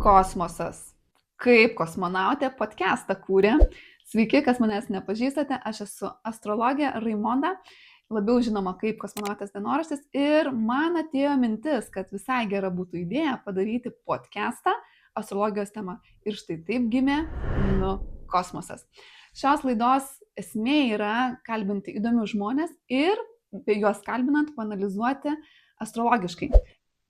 Kosmosas. Kaip kosmonautė podcastą kūrė. Sveiki, kas manęs nepažįstate, aš esu astrologė Raimonda, labiau žinoma kaip kosmonautės dienoraštis, ir man atėjo mintis, kad visai gera būtų idėja padaryti podcastą astrologijos tema. Ir štai taip gimė Kosmosas. Šios laidos esmė yra kalbinti įdomius žmonės ir juos kalbinant panalizuoti astrologiškai.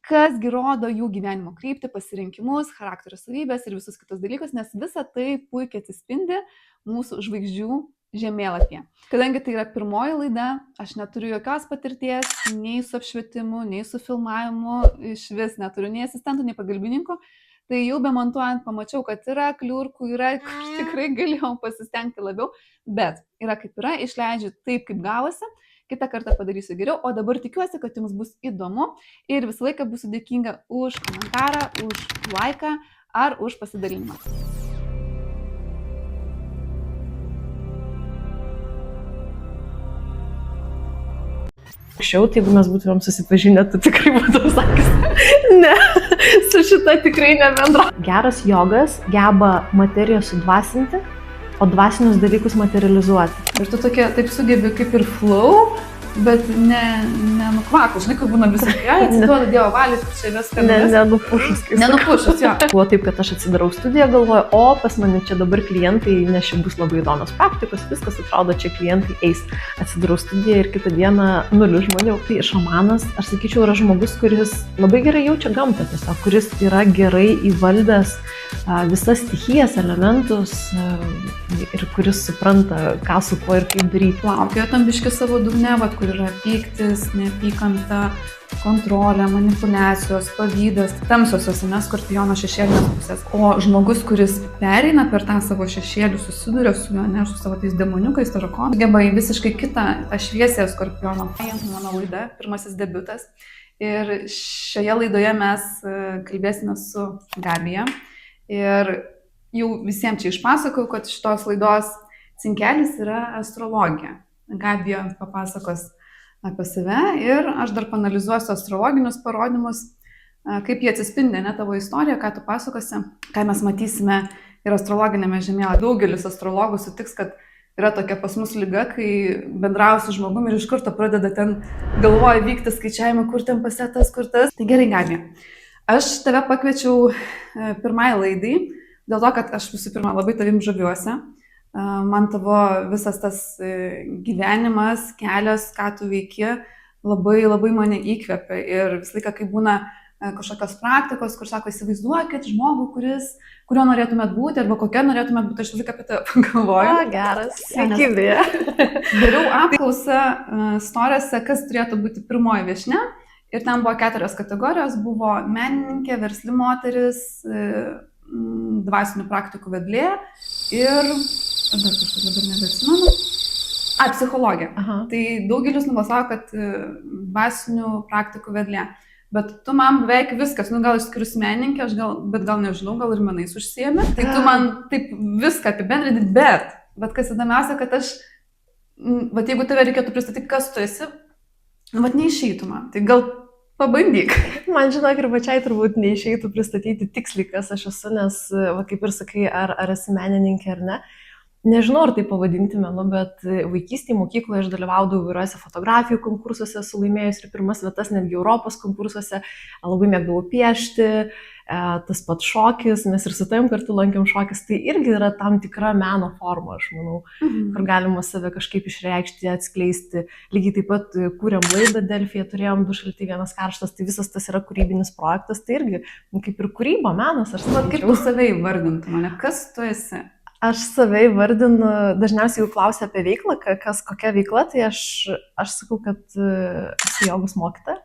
Kasgi rodo jų gyvenimo kryptį, pasirinkimus, charakterio savybės ir visus kitus dalykus, nes visa tai puikiai atsispindi mūsų žvaigždžių žemėlapyje. Kadangi tai yra pirmoji laida, aš neturiu jokios patirties, nei su apšvietimu, nei su filmavimu, iš vis neturiu nei asistentų, nei pagalbininkų, tai jau bemontuojant pamačiau, kad yra kliurkų, yra, kur tikrai galėjau pasistengti labiau, bet yra kaip yra, išleidžiu taip, kaip gavosi. Kitą kartą padarysiu geriau, o dabar tikiuosi, kad jums bus įdomu ir visą laiką būsiu dėkinga už komentarą, už laiką ar už pasidalinimą. Anksčiau, tai jeigu mes būtumėm susipažinę, tu tikrai būtum sakęs, ne, su šita tikrai nebendra. Geras jogas geba materiją sudvasinti, o dvasinius dalykus materializuoti. Ir tu tokia, taip sugebi kaip ir flow, bet nenukvako, žinai, kur būna visiškai, atsiduoda Dievo valiai, čia viską. Nenupušus. Nenupušus, jo. Buvo taip, kad aš atsidarau studiją, galvoju, o pas mane čia dabar klientai, nes čia bus labai įdomios praktikos, viskas atrodo, čia klientai eis. Atsidarau studiją ir kitą dieną 0 žmonių. Tai šamanas, aš sakyčiau, yra žmogus, kuris labai gerai jaučia gamtą tiesiog, kuris yra gerai įvaldęs visas stichijas, elementus ir kuris supranta, ką su kuo ir kaip daryti. Plaukioja tam biški savo dugne, kur yra pyktis, neapykanta, kontrolė, manipulacijos, pavydas, tamsiosios, Skorpiono šešėlinės pusės. O žmogus, kuris pereina per tą savo šešėlių, susiduria su juo, ne, su savo tais demoniukais, tarakonais, geba į visiškai kitą, tą šviesę Skorpiono. Mano laida, pirmasis debiutas. Ir šioje laidoje mes kalbėsime su Gabija. Ir jau visiems čia išpasakau, kad šitos laidos cinkelis yra astrologija. Gabija papasakos apie save ir aš dar panalizuosiu astrologinius parodymus, kaip jie atsispindi, ne, tavo istoriją, ką tu pasakosi, ką mes matysime ir astrologinėme žemėlapyje. Daugelis astrologų sutiks, kad yra tokia pas mus liga, kai bendrauja su žmogumi ir iš karto pradeda ten galvoja vykti skaičiavimą, kur ten pasėtas, kur tas. Tai gerai, Gabija. Aš tave pakviečiau pirmai laidai, dėl to, kad aš visų pirma labai tavim žaviuosi. Man tavo visas tas gyvenimas, kelias, ką tu veiki, labai, labai mane įkvepia. Ir visą laiką, kai būna kažkokios praktikos, kur sako, įsivaizduokit žmogų, kurio norėtumėt būti, arba kokia norėtumėt būti, aš visą laiką apie tai pagalvoju. O, geras, sveiki, beje. Dariau apklausą storiose, kas turėtų būti pirmoji viešnia. Ir ten buvo 4 kategorijos, buvo menininkė, versli moteris, dvasinių praktikų vedlė ir dar kažkas dabar nebeatsimenu. Psichologė. Aha. Tai daugelis nubalsavo, kad dvasinių praktikų vedlė. Bet tu man beveik viskas, gal išskyrus menininkė, bet gal nežinau, gal ir menais užsiėmė. Tai tu man taip viską apibendrinti, bet kas įdomiausia, kad aš, jeigu tave reikėtų pristatyti, kas tu esi, neišeitų man. Tai gal pabandyk. Man žinok, ir pačiai turbūt neišeitų pristatyti tiksliai, kas aš esu, nes, kaip ir sakai, ar esi menininkė ar ne. Nežinau, ar tai pavadinti menu, bet vaikystėje mokykloje aš dalyvaudavau įvairiuose fotografijų konkursuose, esu laimėjus ir pirmas vietas netgi Europos konkursuose, labai mėgdavau piešti, tas pats šokis, mes ir su tavim kartu lankėm šokis, tai irgi yra tam tikra meno forma, aš manau, kur galima save kažkaip išreikšti, atskleisti. Lygiai taip pat kūrėm laidą Delfyje, turėjom 2 šalti, 1 karštas, tai visas tas yra kūrybinis projektas, tai irgi kaip ir kūryba, menas, aš sakyčiau. Kaip tu save įvardintum, mane, kas tu esi? Aš save įvardinu, dažniausiai jau klausia apie veiklą, kokia veikla, tai aš sakau, kad esu jogos mokytoja.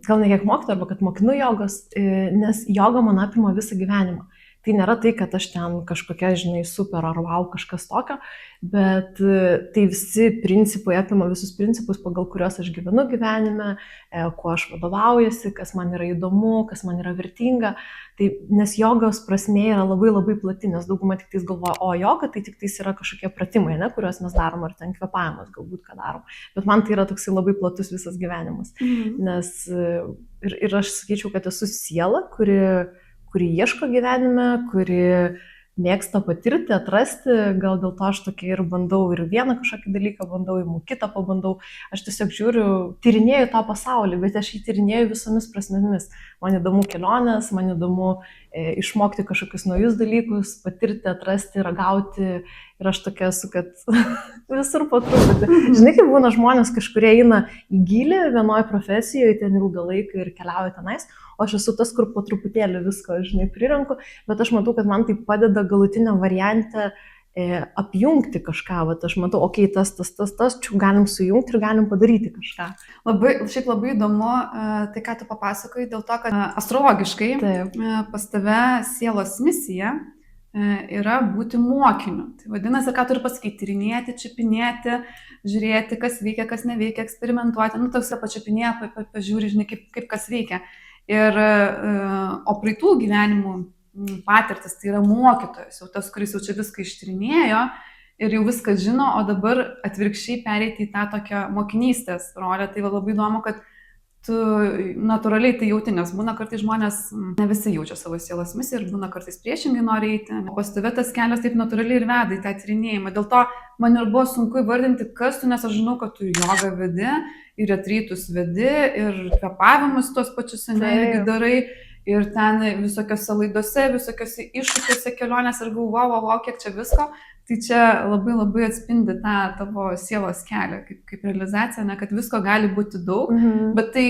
Gal ne kiek mokytoja, arba kad mokinu jogos, nes joga man apima visą gyvenimą. Tai nėra tai, kad aš ten kažkokia, žinai, super ar wow, kažkas tokio, bet tai visi principai apima visus principus, pagal kuriuos aš gyvenu gyvenime, kuo aš vadovaujasi, kas man yra įdomu, kas man yra vertinga. Tai, nes jogos prasmė yra labai labai plati, nes dauguma tik tais galvoja, o joga tai tik tais yra kažkokie pratimai, ne, kuriuos mes darom, ar ten kvėpavimas galbūt ką darom. Bet man tai yra toksai labai platus visas gyvenimas. Nes ir aš sakyčiau, kad esu siela, kuri kuri ieško gyvenime, kuri mėgsta patirti, atrasti, gal dėl to aš tokia ir bandau ir vieną kažkokį dalyką bandau, ir kitą pabandau. Aš tiesiog žiūriu, tyrinėju tą pasaulį, bet aš jį tyrinėju visomis prasmėmis. Man įdomu kelionės, man įdomu išmokti kažkokius naujus dalykus, patirti, atrasti, ragauti. Ir aš tokia esu, kad visur po truputį. Žinai, kaip būna žmonės, kažkurie eina į gilį vienoje profesijoje, ten ilgą laiką ir keliauja tenais. O aš esu tas, kur po truputėlį visko, žinai, prirenku, bet aš matau, kad man tai padeda galutiniam variante apjungti kažką. Vat aš matau, okei, tas, čia galim sujungti ir galim padaryti kažką. Šiaip labai įdomu tai, ką tu papasakoji, dėl to, kad astrologiškai pas tave sielos misija yra būti mokiniu. Tai vadinasi, ką turi pasakyti, tyrinėti, čiupinėti, žiūrėti, kas veikia, kas neveikia, eksperimentuoti. Nu, toks pačiupinėja, pažiūri, žinai, kaip kas veikia. O praeitų gyvenimų patirtis tai yra mokytojas, jau tas, kuris jau čia viską ištyrinėjo ir jau viską žino, o dabar atvirkščiai pereiti į tą tokią mokinystės rolę. Tai labai įdomu, kad tu natūraliai tai jauti, nes būna kartais žmonės, ne visi jaučia savo sielos misiją ir būna kartais priešingai nori eiti. O pas tave tas kelias taip natūraliai ir veda į tą tyrinėjimą. Dėl to man ir buvo sunku įvardinti, kas tu, nes aš žinau, kad tu jogą vedi, ir retrytus vedi, ir kvepavimus tos pačius irgi darai, ir ten visokiose laidose, visokiose iššūkiuose kelionės, ir galvoju, kiek čia visko. Tai čia labai atspindi tą tavo sielos kelią, kaip realizacija, ne, kad visko gali būti daug, bet tai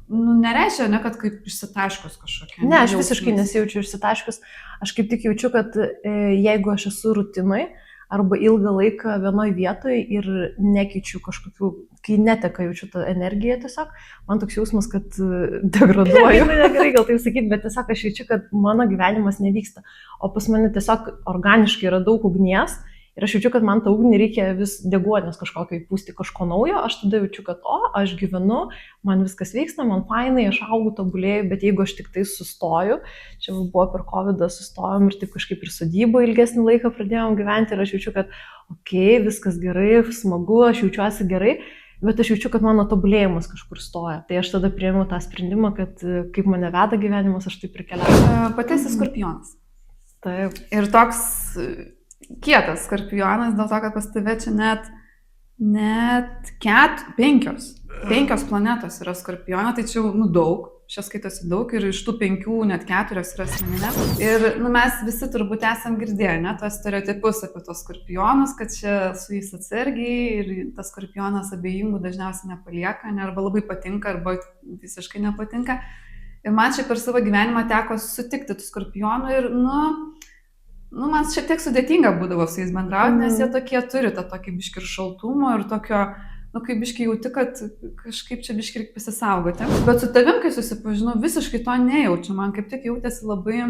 nereiškia, ne, kad kaip išsitaškus kažkokia. Ne, aš visiškai nesijaučiu išsitaškus. Aš kaip tik jaučiu, kad jeigu aš esu rutinoj, arba ilgą laiką vienoj vietoj ir nekeičiu kažkokių, kai neteka jaučiu tą energiją tiesiog, man toks jausmas, kad degraduoju. Negerai gal taip sakyti, bet tiesiog aš jaučiu, kad mano gyvenimas nevyksta, o pas mane tiesiog organiškai yra daug ugnies ir aš jaučiu, kad man tą ugnį reikia vis deguonies kažkokio įpūsti, kažko naujo, aš tada jaučiu, kad aš gyvenu, man viskas vyksta, man fainai, aš augu, tobulėju, bet jeigu aš tik tai sustoju, čia buvo per COVID, sustojom ir taip kažkaip ir sodybo ilgesnį laiką pradėjom gyventi ir aš jaučiu, kad viskas gerai, smagu, aš jaučiuosi gerai, bet aš jaučiu, kad mano tobulėjimas kažkur stoja. Tai aš tada priėmiau tą sprendimą, kad kaip mane veda gyvenimas, aš taip ir keliauju. Pati esi skorpionas. Taip. Ir toks kietas skorpionas, dėl to, kad pas tave čia net penkios planetos yra skorpiono, tai čia jau daug, čia skaitosi daug ir iš tų 5 net 4 yra asmeninės. Ir mes visi turbūt esam girdėję, ne, tuos stereotipus apie tos skorpionus, kad čia su jais atsargiai ir tas skorpionas abejingų dažniausiai nepalieka, ne, arba labai patinka, arba visiškai nepatinka. Ir man čia per savo gyvenimą teko sutikti tų skorpionų ir, man šiek tiek sudėtinga būdavo su jais bendrauti, nes jie tokie turi tą tokį biškį ir šaltumo ir tokio, kaip biškį jauti, kad kažkaip čia biškį reikia pasisaugoti. Bet su tavim, kai susipažinau, visiškai to nejaučiu, man kaip tik jautėsi labai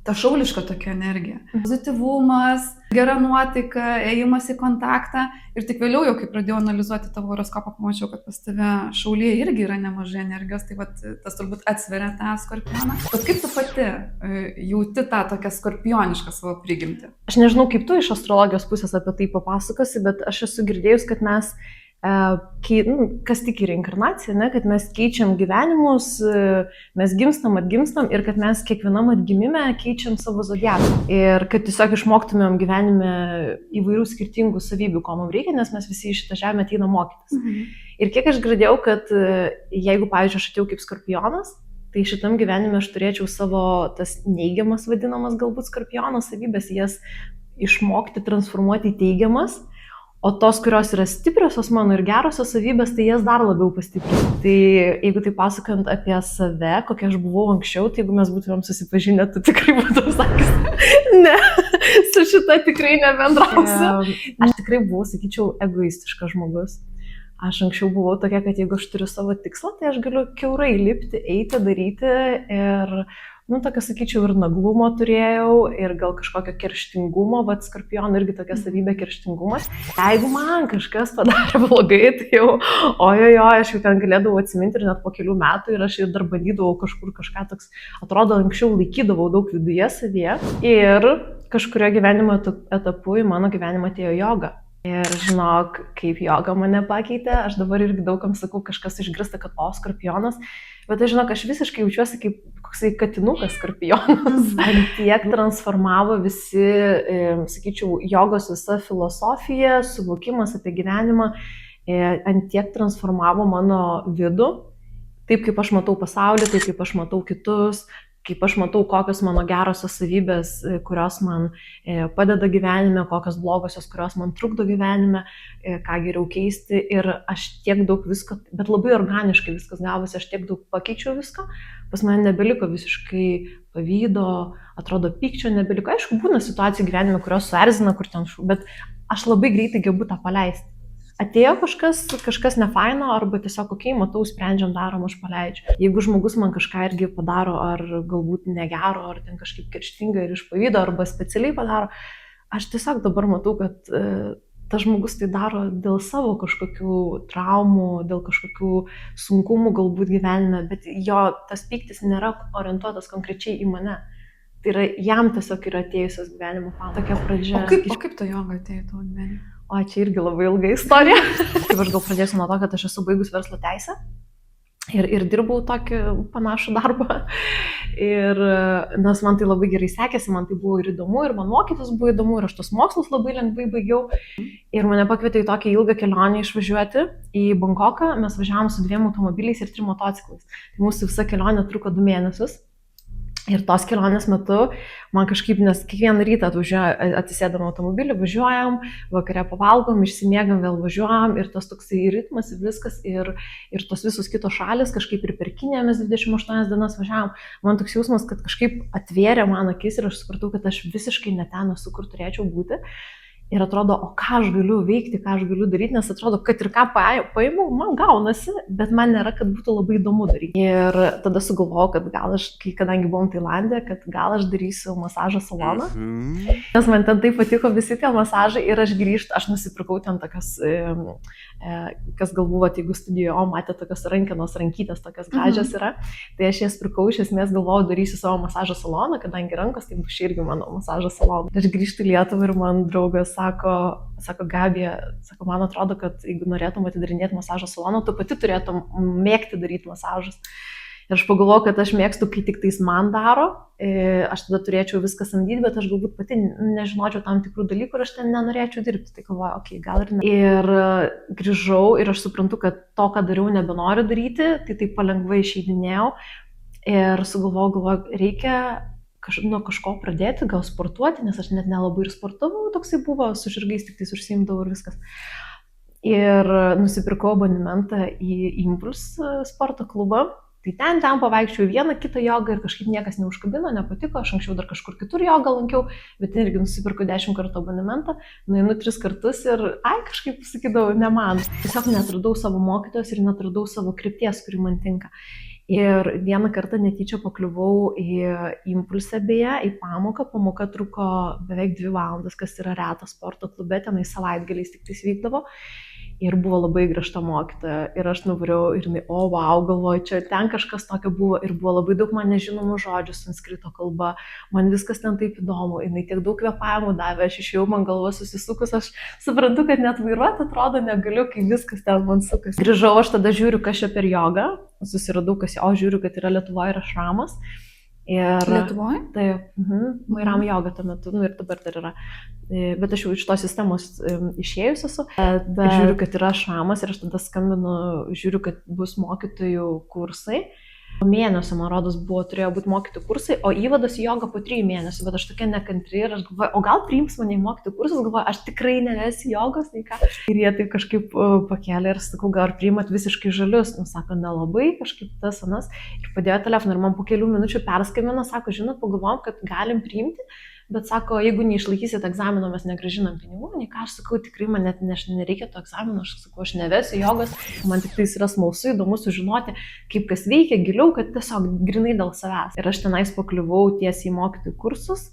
ta šauliška tokia energija. Pozityvumas, gera nuotaika, ėjimas į kontaktą ir tik vėliau jau, kai pradėjau analizuoti tavo horoskopą, pamačiau, kad pas tave šaulyje irgi yra nemažai energijos, tai tas turbūt atsveria tą skorpioną. Bet kaip tu pati jauti tą tokią skorpionišką savo prigimtį? Aš nežinau, kaip tu iš astrologijos pusės apie tai papasakosi, bet aš esu girdėjus, kad mes kas tik į reinkarnaciją, ne, kad mes keičiam gyvenimus, mes gimstam, atgimstam ir kad mes kiekvienam atgimime keičiam savo zodiaką. Ir kad tiesiog išmoktumėm gyvenime įvairių skirtingų savybių, ko mums reikia, nes mes visi į šitą žemę ateinam mokytis. Ir kiek aš girdėjau, kad jeigu, pavyzdžiui, aš atėjau kaip skorpionas, tai šitam gyvenime aš turėčiau savo tas neigiamas vadinamas galbūt skorpiono savybės, jas išmokti transformuoti į teigiamas. O tos, kurios yra stipriosios mano ir gerosios savybės, tai jas dar labiau pastiprinti. Tai jeigu tai pasakant apie save, kokia aš buvau anksčiau, tai jeigu mes būtumėm susipažinę, tu tikrai būtum sakęs, ne, su šita tikrai nebendrausiu. Aš tikrai buvau, sakyčiau, egoistiškas žmogus. Aš anksčiau buvau tokia, kad jeigu aš turiu savo tikslą, tai aš galiu kiaurai lipti, eiti, daryti ir tokia, sakyčiau, ir naglumo turėjau, ir gal kažkokio kerštingumo, skorpiono irgi tokia savybė kerštingumas. Jeigu man kažkas padarė blogai, tai jau, aš jau ten galėdavau atsiminti ir net po kelių metų ir aš ir dar bandydavau kažkur kažką toks, atrodo, anksčiau laikydavau daug viduje savyje ir kažkurio gyvenimo etapu į mano gyvenimą atėjo joga. Ir žinok, kaip joga mane pakeitė, aš dabar irgi daugam sakau, kažkas išgirsta, kad o, skorpionas, bet aš žinok, aš visiškai jaučiuosi kaip koksai katinukas skorpionas. Ant tiek transformavo visi, sakyčiau, jogos visa filosofija, suvokimas apie gyvenimą, ant tiek transformavo mano vidų, taip kaip aš matau pasaulį, taip kaip aš matau kitus, kaip aš matau, kokios mano gerosios savybės, kurios man padeda gyvenime, kokios blogosios, kurios man trukdo gyvenime, ką geriau keisti. Ir aš tiek daug visko, bet labai organiškai viskas gavosi, aš tiek daug pakeičiau viską, pas mane nebeliko visiškai pavydo, atrodo pykčio nebeliko. Aišku, būna situacijų gyvenime, kurios suerzina, kur ten bet aš labai greitai gebu tą paleisti. Atėjo kažkas nefaino, arba tiesiog, okei, matau, sprendžiam, darom, aš paleidžiu. Jeigu žmogus man kažką irgi padaro, ar galbūt negero, ar ten kažkaip kerštingai ir iš pavydo, arba specialiai padaro, aš tiesiog dabar matau, kad tas žmogus tai daro dėl savo kažkokių traumų, dėl kažkokių sunkumų galbūt gyvenime, bet jo tas pyktis nėra orientuotas konkrečiai į mane. Tai yra, jam tiesiog yra atėjusios gyvenimo pamoka. Tokia pradžia. O kaip ta joga atėjo tavo gyvenime? O čia irgi labai ilga istorija. Kaip aš gal pradėsiu nuo to, kad aš esu baigus verslo teisę ir dirbau tokį panašų darbą. Ir nes man tai labai gerai sekėsi, man tai buvo ir įdomu, ir man mokytis buvo įdomu, ir aš tos mokslus labai lengvai baigiau. Ir mane pakvietė į tokią ilgą kelionę išvažiuoti į Bankoką. Mes važiavom su 2 automobiliais ir 3 motociklais. Tai mūsų visa kelionė truko 2 mėnesius. Ir tos kelionės metu man kažkaip, nes kiekvieną rytą atsisėdam automobilį, važiuojam, vakare pavalgom, išsimiegam, vėl važiuojam ir tas toksai ritmas ir viskas ir tos visos kitos šalis, kažkaip ir per Kiniją mes 28 dienas važiavam. Man toks jausmas, kad kažkaip atvėrė man akis ir aš supratau, kad aš visiškai ne ten esu, kur turėčiau būti. Ir atrodo, o ką aš galiu veikti, ką aš galiu daryti, nes atrodo, kad ir ką paimu, man gaunasi, bet man nėra, kad būtų labai įdomu daryti. Ir tada sugalvojau, kad gal aš, kadangi buvom Tailande, kad gal aš darysiu masažo saloną. Nes man ten taip patiko visi tie masažai ir aš grįžtu, aš nusipirkau ten tokias, kas gal buvo, jeigu studijoje, matė tokias rankytės, tokias gražios yra. Tai aš jas pirkau, iš esmės galvojau, darysiu savo masažo saloną, kadangi rankos, tai bus irgi mano masažo saloną. Aš grįžtu į Lietuvą ir man draugas sako Gabija, sako, man atrodo, kad jeigu norėtum atidarinėti masažo saloną, tu pati turėtum mėgti daryti masažus. Ir aš pagalvojau, kad aš mėgstu, kai tik tais man daro, aš tada turėčiau viską samdyti, bet aš galbūt pati nežinočiau tam tikrų dalykų ir aš ten nenorėčiau dirbti. Tai galvoju, okei, gal ir ne. Ir grįžau ir aš suprantu, kad to, ką dariau, nebenoriu daryti, tai taip palengvai išeidinėjau ir galvoju, reikia nuo kažko pradėti, gal sportuoti, nes aš net nelabai ir sportavau, toksai buvo, su žirgais tik tais užsiimdavau ir viskas. Ir nusipirkau abonementą į Impuls sporto klubą. Tai ten pavaikščiau vieną kitą jogą ir kažkaip niekas neužkabino, nepatiko, aš anksčiau dar kažkur kitur jogą lankiau, bet irgi nusipirkau 10 kartų abonementą, nueinu 3 kartus ir kažkaip sakydavau, ne man. Tiesiog netradau savo mokytojos ir netradau savo krypties, kuri man tinka. Ir vieną kartą netyčia pakliuvau į Impulsą beje, į pamoką. Pamoka truko beveik 2 valandas, kas yra retas sporto klube, tenai savaitgaliais tik tais vykdavo. Ir buvo labai griežta mokytoja. Ir aš nuvariau ir jinai, wow, galvoju, čia ten kažkas tokio buvo. Ir buvo labai daug man nežinomų žodžių sanskrito kalba. Man viskas ten taip įdomu. Jinai tiek daug kvėpavimų davė, aš išėjau, man galva susisukus, aš suprantu, kad net vairuoti atrodo negaliu, kai viskas ten man sukas. Grįžau, aš tada žiūriu, kas čia per jogą. Susiradau, žiūriu, kad yra Lietuvoje ir Ašramas. Lietuvoje? Taip, Mairam joga tuo metu, ir dabar dar yra. Bet aš jau iš tos sistemos išėjus esu. Žiūriu, kad yra Ašramas ir aš tada skambinu, žiūriu, kad bus mokytojų kursai. Mėnesio, man rodos, turėjo būti mokytojų kursai, o įvadas į jogą po 3 mėnesių, bet aš tokia nekantri ir aš galvoju, o gal priims mane į mokytojų kursus, galvoju, aš tikrai nevesiu jogos, tai ką. Ir jie tai kažkaip pakėlė ir sakau, gal priimat visiškai žalius, sako, nelabai, kažkaip tas anas. Ir padėjo telefoną ir man po kelių minučių perskambino, sako, žinot, pagalvojom, kad galim priimti. Bet sako, jeigu neišlaikysit egzamino, mes negrąžinam pinigų, nei ką, aš sakau, tikrai man net nereikia to egzamino, aš sakau, aš nevesiu jogos, man tik tai yra smalsu, įdomu sužinoti, kaip kas veikia giliau, kad tiesiog grinai dėl savęs. Ir aš tenais pakliuvau tiesiai į mokytojų kursus,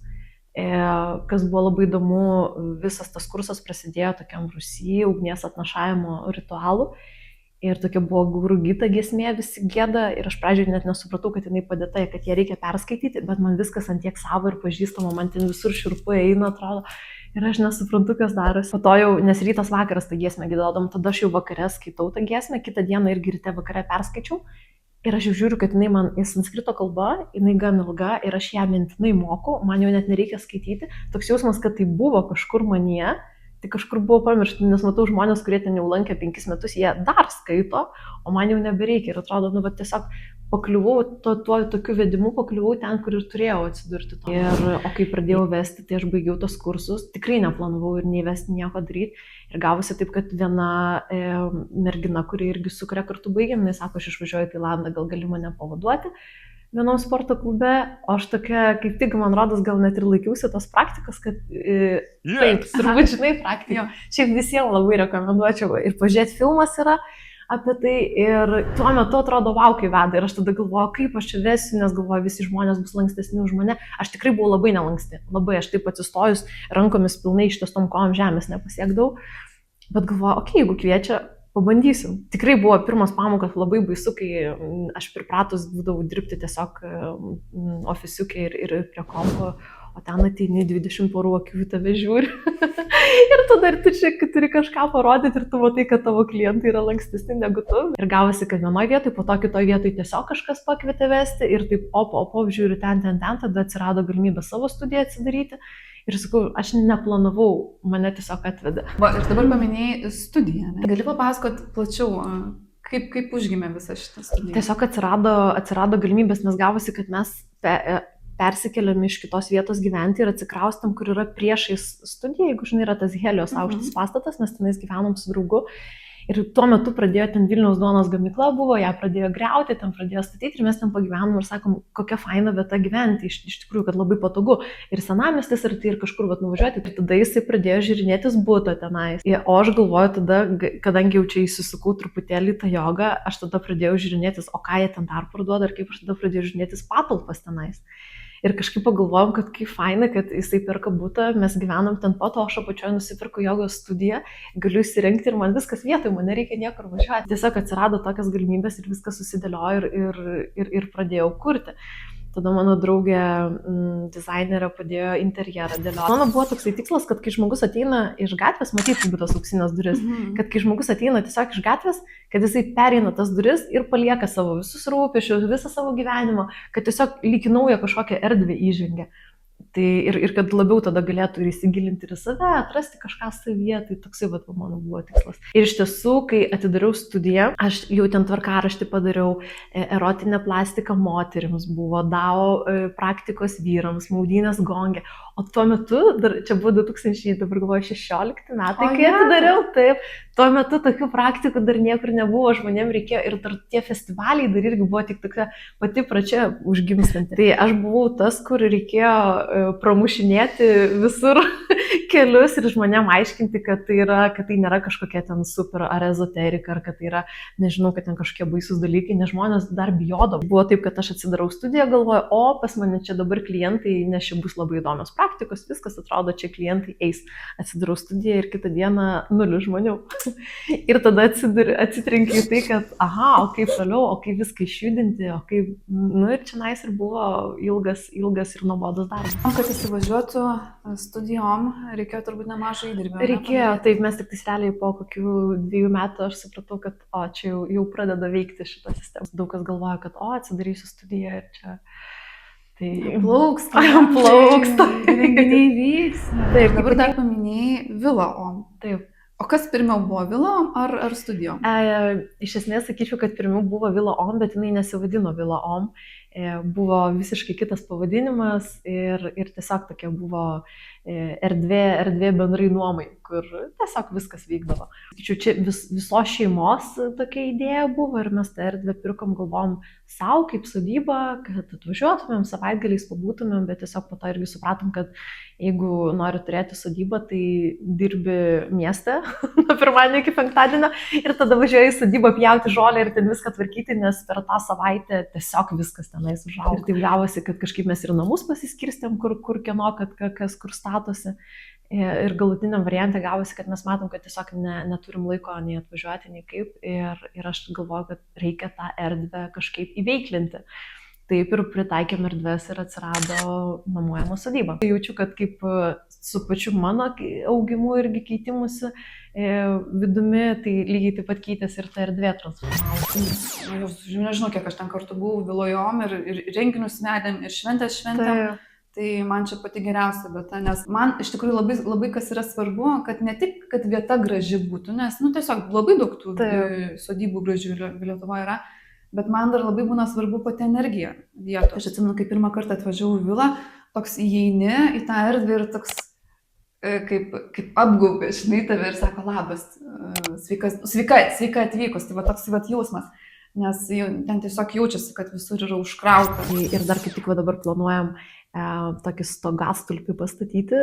kas buvo labai įdomu, visas tas kursas prasidėjo tokiam Rusijai ugnies atnašavimo ritualu. Ir tokia buvo Gurugita giesmė, visi gėda ir aš pradžioje net nesupratau, kad jinai padėta, kad ją reikia perskaityti, bet man viskas ant tiek savo ir pažįstama, man ten visur šiurpu eina, atrodo. Ir aš nesuprantu, kas darosi. Po to jau, nes rytas vakaras tą giesmę gėdodam, tada aš jau vakare skaitau tą giesmę, kitą dieną irgi ryte vakare perskaičiau. Ir aš jau žiūriu, kad jinai man į sanskrito kalba, jinai gan ilga ir aš ją mintinai moku, man jau net nereikia skaityti. Toks jausmas, kad tai buvo kažkur manyje. Tai kažkur buvo pamiršta, nes matau žmonės, kurie ten jau lankė 5 metus, jie dar skaito, o man jau nebereikia. Ir atrodo, bet tiesiog pakliuvau, tokiu vedimu pakliuvau ten, kur ir turėjau atsidurti. O kai pradėjau vesti, tai aš baigiau tos kursus, tikrai neplanavau ir nei vesti nieko daryti. Ir gavosi taip, kad viena mergina, kuri irgi su kuria kartu baigėm, jinai sako, aš išvažiuoju į Tailandą, gal gali mane pavaduoti vienam sporto klube, o aš tokia, kaip tik, man rodos, gal net ir laikiausi tos praktikos, kad taip, turbūt žinai praktiką. Šiaip visiems labai rekomenduočiau ir pažiūrėti, filmas yra apie tai ir tuo metu atrodo, wow, kai veda ir aš tada galvoju, kaip aš čia vesiu, nes galvoju, visi žmonės bus lankstesni už mane. Aš tikrai buvau labai nelanksti, labai aš taip atsistojus, rankomis pilnai ištiestom kojom žemės nepasiekdavau, bet galvoju, okei, jeigu kviečia, pabandysiu. Tikrai buvo pirmas pamokas labai baisu, kai aš pripratus būdavau dirbti tiesiog ofisiukė ir prie kompo, o ten ateini 20 porų akių į tave žiūri. Ir tu dar tu čia turi kažką parodyti ir tu matai, kad tavo klientai yra lankstesni negu tu. Ir gavosi, kad vienoje vietoje, po to kitoje vietoje tiesiog kažkas pakvietė vesti ir taip žiūriu ten, tada atsirado galimybė savo studiją atsidaryti. Ir sakau, aš neplanavau, mane tiesiog atvedė. Va, ir dabar paminėjai studiją. Ne? Gali papasakoti plačiau, kaip užgimė visa šita studija? Tiesiog atsirado galimybės, nes gavosi, kad mes persikėlėm iš kitos vietos gyventi ir atsikraustam, kur yra priešais studija, jeigu žinai, yra tas Helios aukštas pastatas, mes tenais gyvenom su draugu. Ir tuo metu pradėjo ten Vilniaus duonos gamykla buvo, ją pradėjo griauti, ten pradėjo statyti ir mes ten pagyvenom ir sakom, kokia faina vieta gyventi, iš tikrųjų, kad labai patogu. Ir senamiestis ir tai ir kažkur nuvažiuoti. Ir tada jisai pradėjo žiūrinėtis butą tenais. O aš galvoju tada, kadangi jau čia įsisukau truputėlį tą jogą, aš tada pradėjau žiūrinėtis, o ką jie ten dar parduoda ir kaip aš tada pradėjau žiūrinėtis patalpas tenais. Ir kažkaip pagalvojom, kad kaip faina, kad jisai perka butą, mes gyvenam ten pat, o aš apačioje nusipirku jogos studiją, galiu įsirengti ir man viskas vietoj, man nereikia niekur važiuoti. Tiesiog atsirado tokias galimybės ir viskas susidėliojo ir pradėjau kurti. Tada mano draugė dizainerė padėjo interjerą dėlioti. Mano buvo toksai tikslas, kad kai žmogus ateina iš gatvės, matyti tas auksinės duris, kad kai žmogus ateina tiesiog iš gatvės, kad jisai pereina tas duris ir palieka savo visus rūpesčius, visą savo gyvenimą, kad tiesiog lyg naują kažkokią erdvę įžengia. Tai ir kad labiau tada galėtų ir įsigilinti ir į save, atrasti kažką savyje, tai toksai mano buvo tikslas. Ir iš tiesų, kai atidariau studiją, aš jau ten tvarkaraštį padariau, erotinę plastiką moterims buvo, DAO praktikos vyrams, maudynės gongė. O tuo metu, čia buvo 2016 metai, kai atidariau, taip, tuo metu tokių praktikų dar niekur nebuvo, žmonėms reikėjo ir dar tie festivaliai dar irgi buvo tik tokia pati pradžia užgimstanti. Tai aš buvau tas, kur reikėjo pramušinėti visur kelius ir žmonėm aiškinti, kad tai nėra kažkokia ten super ar ezoterika, ar kad tai yra, nežinau, kad ten kažkokie baisus dalykai, nes žmonės dar bijodavo. Buvo taip, kad aš atsidarau studiją, galvoju, o pas mane čia dabar klientai, nes čia bus labai įdomios praktikos, viskas atrodo, čia klientai eis. Atsidarau studiją ir kitą dieną 0 žmonių. Ir tada atsitrenkiu į tai, kad o kaip toliau, o kaip viską išjudinti, o kaip, ir čia nais ir buvo ilgas ir nuobodus darbas. Kad įsivažiuotų studijom, reikėjo turbūt nemažai įdirbio. Reikėjo, taip, mes tik realiai po kokių 2 metų aš supratau, kad čia jau pradeda veikti šitą sistemą. Daug kas galvoja, kad atsidarysiu studiją ir čia tai plauksta. Renginiai vyks. Taip, dabar dar paminėjai Villa Om. Taip. O kas pirmiau buvo, Villa Om ar studijom? Iš esmės sakyčiau, kad pirmiau buvo Villa Om, bet jinai nesivadino Villa Om. Buvo visiškai kitas pavadinimas ir tiesiog tokia buvo erdvė bendrai nuomai, kur tiesiog viskas vykdavo. Tačiau čia visos šeimos tokia idėja buvo ir mes tą erdvę pirkom, galvom savo kaip sodybą, kad atvažiuotumėm, savaitgaliais pabūtumėm, bet tiesiog po to irgi supratom, kad jeigu nori turėti sodybą, tai dirbi mieste nuo pirmadienio iki penktadienio ir tada važiuoji į sodybą pjauti žolę ir ten viską tvarkyti, nes per tą savaitę tiesiog viskas tenais užaugo. Ir taip gavosi, kad kažkaip mes ir namus pasiskirstėm, kur kieno, kad kas kur statosi. Ir galutiniam variantė gavosi, kad mes matom, kad tiesiog neturim laiko nei atvažiuoti, nei kaip. Ir aš galvoju, kad reikia tą erdvę kažkaip įveiklinti. Taip ir pritaikėm erdvės ir atsirado nuomojama sodyba. Jaučiu, kad kaip su pačiu mano augimu irgi keitimusi vidumi, tai lygiai taip pat keitėsi ir ta erdvė transformavosi. Nežinau, kiek aš ten kartu buvau Vilojom ir renginius vedėm, ir šventės šventėm. Tai man čia pati geriausia vieta, nes man iš tikrųjų labai, labai kas yra svarbu, kad ne tik, kad vieta graži būtų, nes, tiesiog labai daug tų sodybų gražių Lietuvoje yra, bet man dar labai būna svarbu pati energija vietos. Aš atsimenu, kai pirmą kartą atvažiavau į vilą, toks įeini į tą erdvę ir toks kaip apgaubė, žinai, tave ir sako labas, sveika atvykus, tai va toks jausmas. Nes ten tiesiog jaučiasi, kad visur yra užkrauta. Ir dar kaip tik dabar planuojam tokį stogastulpį pastatyti.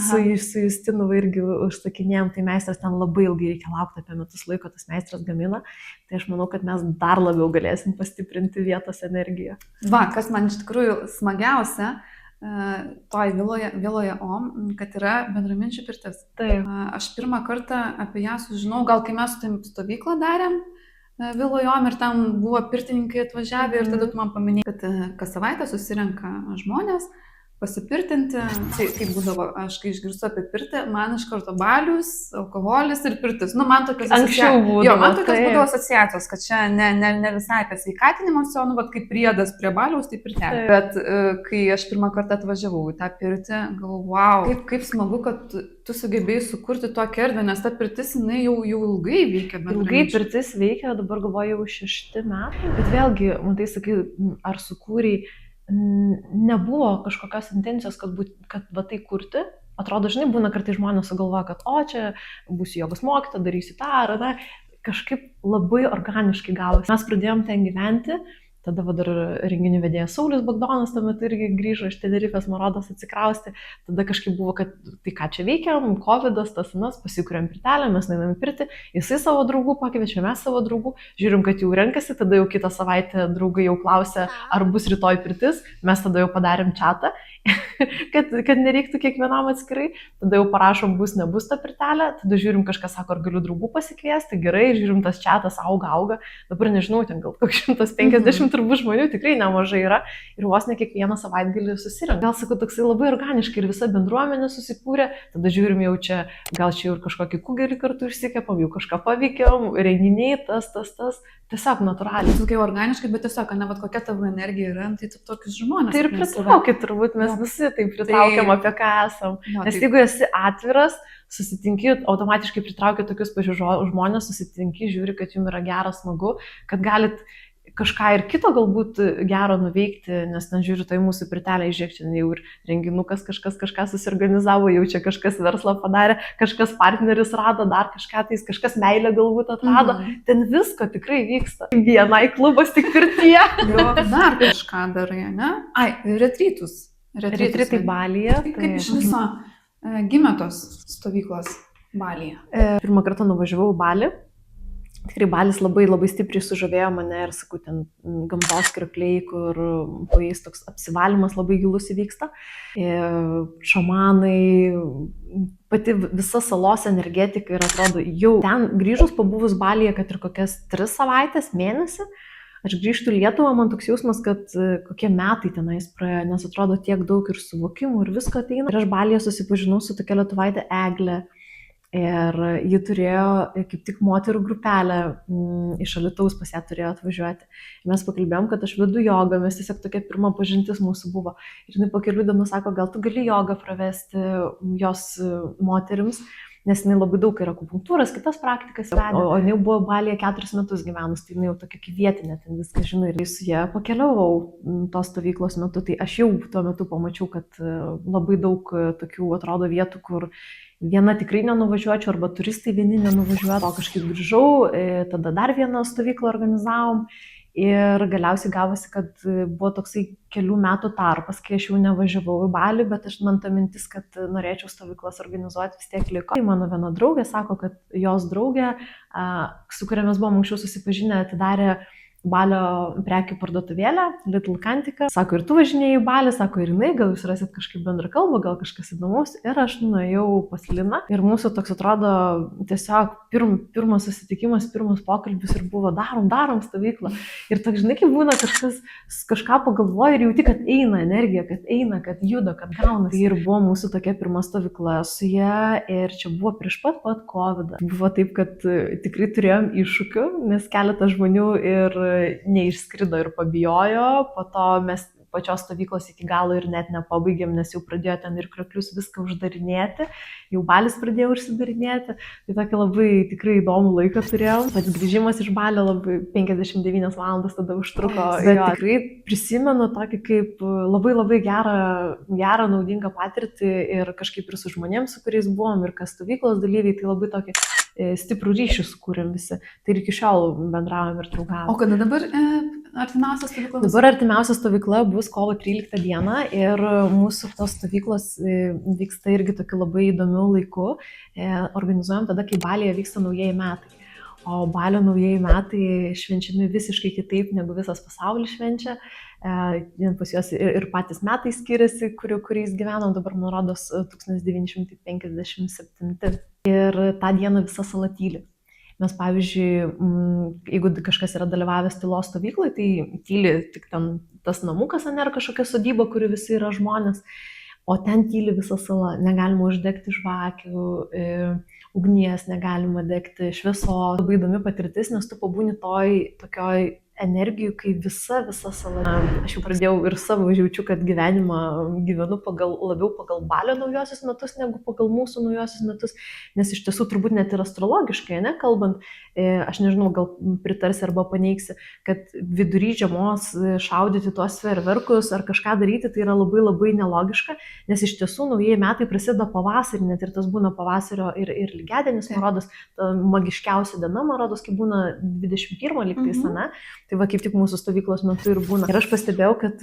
Su Justinu irgi užsakinėjom, tai meistras ten labai ilgai reikia laukti, apie metus laiko tas meistras gamina. Tai aš manau, kad mes dar labiau galėsim pastiprinti vietos energiją. Kas man iš tikrųjų smagiausia, toj viloje Om, kad yra bendraminčių pirtis. Taip. Aš pirmą kartą apie ją sužinau, gal kai mes stovyklą darėm Vilojom ir ten buvo pirtininkai atvažiavę ir tada tu man paminėjai, kad kas savaitę susirenka žmonės pasipirtinti. Tai kaip būdavo, aš kai išgirstu apie pirtį, man iš karto balius, alkoholis ir pirtis. Man tokios būdavo asociacijos, kad čia ne visai apie sveikatinimas, o kaip priedas prie baliaus, tai pirtelė. Bet kai aš pirmą kartą atvažiavau į tą pirtį, galvoju, wow, kaip smagu, kad tu sugebėjai sukurti tokią erdvę, nes ta pirtis, jinai jau ilgai veikia. Ilgai pirtis veikia, dabar galvoju jau 6 metai. Bet vėlgi, man tai sakai, ar sukūrei, nebuvo kažkokios intencijos, kad va tai kurti. Atrodo, žinai, būna kartai žmonės sugalvoja, kad čia būsiu jogos mokytoja, darysiu tą ar tą. Kažkaip labai organiškai gavosi. Mes pradėjom ten gyventi. Tada dar renginių vedėjas Saulius Bagdonas tuomet irgi grįžo iš Tenerifės, man rodos, atsikrausti. Tada kažkaip buvo, kad tai ką čia veikiam, covidas, tas anas, pasikuriam pirtelę, mes nueinam pirti, jisai savo draugų pakviečia, mes savo draugų, žiūrim, kad jau renkasi, tada jau kitą savaitę draugai jau klausia, ar bus rytoj pirtis, mes tada jau padarėm čatą, kad nereiktų kiekvienam atskirai, tada jau parašom, bus, nebus ta pirtelė, tada žiūrim, kažkas sako, ar galiu draugų pasikviesti, gerai, žiūrim, tas čatas auga, dabar nežinau, ten gal koks 150 turbūt žmonių tikrai nemažai yra ir vos ne kiekvieną savaitgalį susirenka. Gal sakau, toksai labai organiškai ir visa bendruomenė susikūrė, tada žiūrim jau čia, gal čia jau ir kažkokį kugelį kartu išsikepam, jau kažką paveikėm, renginiai, tas, tiesiog natūraliai. Sakai organiškai, bet tiesiog, ne, kokia tavo energija yra, tai tu tokius žmonės. Tai ir pritraukit, turbūt mes visi taip pritraukiam, apie ką esam. Nes jeigu esi atviras, susitinki, automatiškai pritraukia tokius pažiūrėjus žmonės, susitinki, žiūri, kad jums yra geras, smagu, kad galit kažką ir kito galbūt gero nuveikti, nes ten žiūriu, tai mūsų pirtelė žiūrėk, čia jau ir renginukas kažką susiorganizavo, jau čia kažkas verslą padarė, kažkas partneris rado, dar kažkas meilę galbūt atrado, ten visko tikrai vyksta. Vienai klubas tik pirtyje. Dar kažką darai, ne? Retrytus. Retrytai Balyje. Kaip iš viso gimė tos stovyklos Balyje? Pirmą kartą nuvažiavau į Balį. Tikrai Balis labai stipriai sužavėjo mane ir, sakau, ten gamtos kriokliai, kur po jais toks apsivalymas labai gilus įvyksta. Šamanai, pati visa salos energetika ir atrodo, jau ten grįžus pabuvus Balyje, kad ir kokias 3 savaitės, mėnesį, aš grįžtu į Lietuvą, man toks jausmas, kad kokie metai tenais praėjo, nes atrodo tiek daug ir suvokimų ir visko ateina. Ir aš Balyje susipažinau su tokia lietuvaitė Eglė. Ir ji turėjo kaip tik moterų grupelę iš Alytaus, pas ją turėjo atvažiuoti. Ir mes pakalbėjom, kad aš vedu jogą, mes tiesiog tokia pirma pažintis mūsų buvo. Ir jinai po kelių dienų sako, gal tu gali jogą pravesti jos moterims, nes jinai labai daug yra akupunktūros, kitas praktikas vedė. O jinai buvo Balyje 4 metus gyvenus, tai jinai jau tokia kaip vietinė, ten viską žino. Ir su ja pakeliavau tos stovyklos metu, tai aš jau tuo metu pamačiau, kad labai daug tokių atrodo vietų, kur viena tikrai nenuvažiuočiau, arba turistai vieni nenuvažiuoja, o kažkaip grįžau, tada dar vieną stovyklą organizavom ir galiausiai gavosi, kad buvo toksai kelių metų tarpas, kai aš jau nevažiavau į Balį, bet man ta mintis, kad norėčiau stovyklas organizuoti, vis tiek liko. Tai mano viena draugė sako, kad jos draugė, su kuria mes buvom anksčiau susipažinę, atidarė Balio prekių parduotuvėlę, Little Kantika. Sako, ir tu važinėjai į Balį, sako, ir jinai, gal jūs rasit kažkaip bendrą kalbą, gal kažkas įdomus. Ir aš nuėjau pas Liną. Ir mūsų toks atrodo tiesiog pirmas susitikimas, pirmas pokalbis ir buvo darom stovyklą. Ir toks, žinai, kaip būna kažką pagalvoja ir jauti, kad eina energija, kad juda, kad gaunasi. Ir buvo mūsų tokia pirma stovykla su ja ir čia buvo prieš pat COVID. Buvo taip, kad tikrai turėjom iššūkių, nes keletas žmonių ir neišskrido ir pabijojo, po to mes pačios stovyklos iki galo ir net nepabaigėm, nes jau pradėjo ten ir krioklius viską uždarinėti, jau Balis pradėjo užsidarinėti, tai tokį labai tikrai įdomų laiką turėjom. Pats grįžimas iš Balio labai 59 valandas tada užtruko, bet tikrai prisimenu tokį kaip labai gerą naudingą patirtį ir kažkaip ir su žmonėms, su kuriais buvom, ir kas stovyklos dalyviai, tai labai tokį stiprų ryšį sukūrėm visi. Tai ir iki šiol bendravom ir draugavom. O kada dabar artimiausia stovykla? Dabar artimiausia stovykla bus kovo 13 dieną ir mūsų tos stovyklos vyksta irgi tokiu labai įdomiu laiku. Organizuojam tada, kai Balyje vyksta naujieji metai. O Balio naujieji metai švenčiami visiškai kitaip, negu visas pasaulis švenčia. Pas juos ir patys metai skiriasi, kuriais gyvenom, dabar man rodos 1957. Ir tą dieną visa sala tyli. Mes, pavyzdžiui, jeigu kažkas yra dalyvavęs tylos stovyklai, tai tyli tik ten tas namukas, ar kažkokia sodyba, kuri visi yra žmonės, o ten tyli visa sala. Negalima uždegti žvakių, ugnies, negalima degti šviesos. Labai įdomi patirtis, nes tu pabūni tokioj energijų, kai visa sala. Aš jau pradėjau ir savo jaučiu, kad gyvenimą gyvenu labiau pagal Balio naujosius metus, negu pagal mūsų naujosius metus, nes iš tiesų turbūt net ir astrologiškai, kalbant, aš nežinau, gal pritarsi arba paneigsi, kad vidury žiemos šaudyti tuos fejerverkus ar kažką daryti, tai yra labai nelogiška, nes iš tiesų naujieji metai prasideda pavasarį, net ir tas būna pavasario ir lygiadienis, man rodos, ta magiškiausia diena, man rodos, kai būna 21 lygtais, Tai va, kaip tik mūsų stovyklos metu ir būna. Ir aš pastebėjau, kad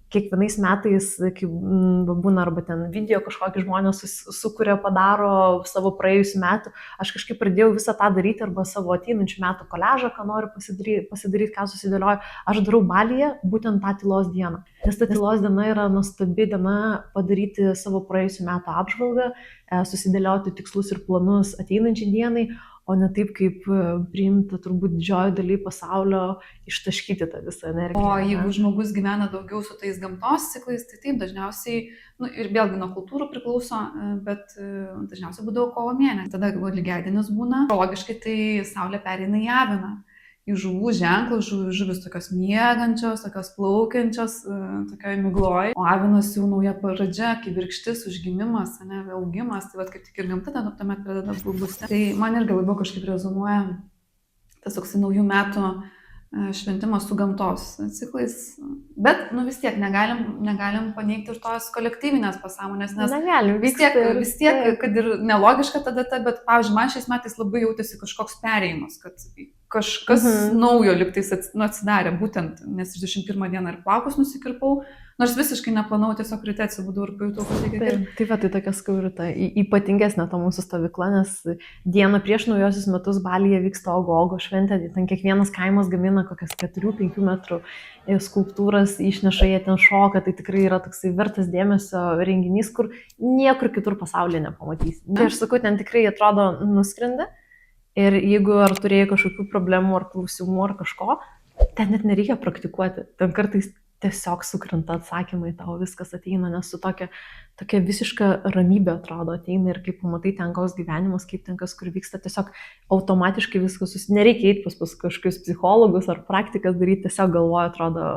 kiekvienais metais, kai būna arba ten video kažkokį žmonės sukuria, padaro savo praėjusių metų, aš kažkaip pradėjau visą tą daryti arba savo ateinančių metų koliažą, ką noriu pasidaryti, ką susidėlioju. Aš darau Balyje būtent tą tylos dieną. Nes ta tylos diena yra nuostabi diena padaryti savo praėjusių metų apžvalgą, susidėlioti tikslus ir planus ateinančiai dienai, o ne taip, kaip priimta turbūt didžioji daly pasaulio ištaškyti tą visą energiją. O jeigu žmogus gyvena daugiau su tais gamtos ciklais, tai taip, dažniausiai, ir vėlgi nuo kultūrų priklauso, bet dažniausiai būdavo kovo mėnesį. Tada lygiadienis būna, logiškai tai saulė pereina į aviną, į žuvų ženklą, žuvis tokios miegančios, tokios plaukiančios, tokioj migloj. O avinas jau nauja pradžia, kibirkštis, užgimimas, augimas, tai vat kaip tik ir gamta tuomet pradeda busti. Tai man irgi labiau kažkaip rezonuoja tas toks naujų metų šventimas su gamtos ciklais. Bet, vis tiek negalim paneigti ir tos kolektyvinės pasąmonės, nes vis tiek, kad ir nelogiška ta data, bet, pavyzdžiui, man šiais metais labai jautėsi kažkoks perėjimas, kad kažkas naujo lygtais atsidarė, būtent, nes 21 dieną ir plaukus nusikirpau, nors visiškai neplanau, tiesiog ryte atsibudau ir pajutau, kad reikia kirpti. Taip, tai tokia skaurita, ypatingesnė ta mūsų stovykla, nes dieną prieš naujosius metus Balyje vyksta Ogogo šventė, ten kiekvienas kaimas gamina kokias 4-5 metrų skulptūras, išneša, jie ten šoka, tai tikrai yra toksai vertas dėmesio renginys, kur niekur kitur pasaulyje nepamatysi. Tai aš sakau, ten tikrai atrodo nuskrendi. Ir jeigu ar turėjai kažkokių problemų ar klausimų ar kažko, ten net nereikia praktikuoti. Ten kartais tiesiog sukrenta atsakymai, tau viskas ateina, nes su tokia visiška ramybė atrodo ateina ir kaip pamatai ten koks gyvenimas, kaip ten kas kur vyksta, tiesiog automatiškai viskas nereikia eiti pas kažkokius psichologus ar praktikas daryti, tiesiog galvoje atrodo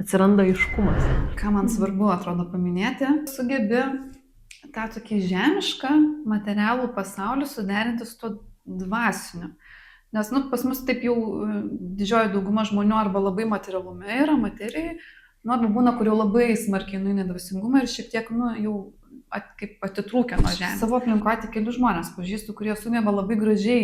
atsiranda aiškumas. Ką man svarbu atrodo paminėti, sugebi tą tokį žemišką materialų pasaulį suderinti su tuo dvasiniu. Nes pas mus taip jau didžioji dauguma žmonių arba labai materialume yra, materijai, arba būna, kur jau labai smarkiai nueina dvasingumą ir šiek tiek jau kaip atitrūkę nuo žemės. Savo aplinkoje tik keli žmonės pažįstu, kurie sugeba labai gražiai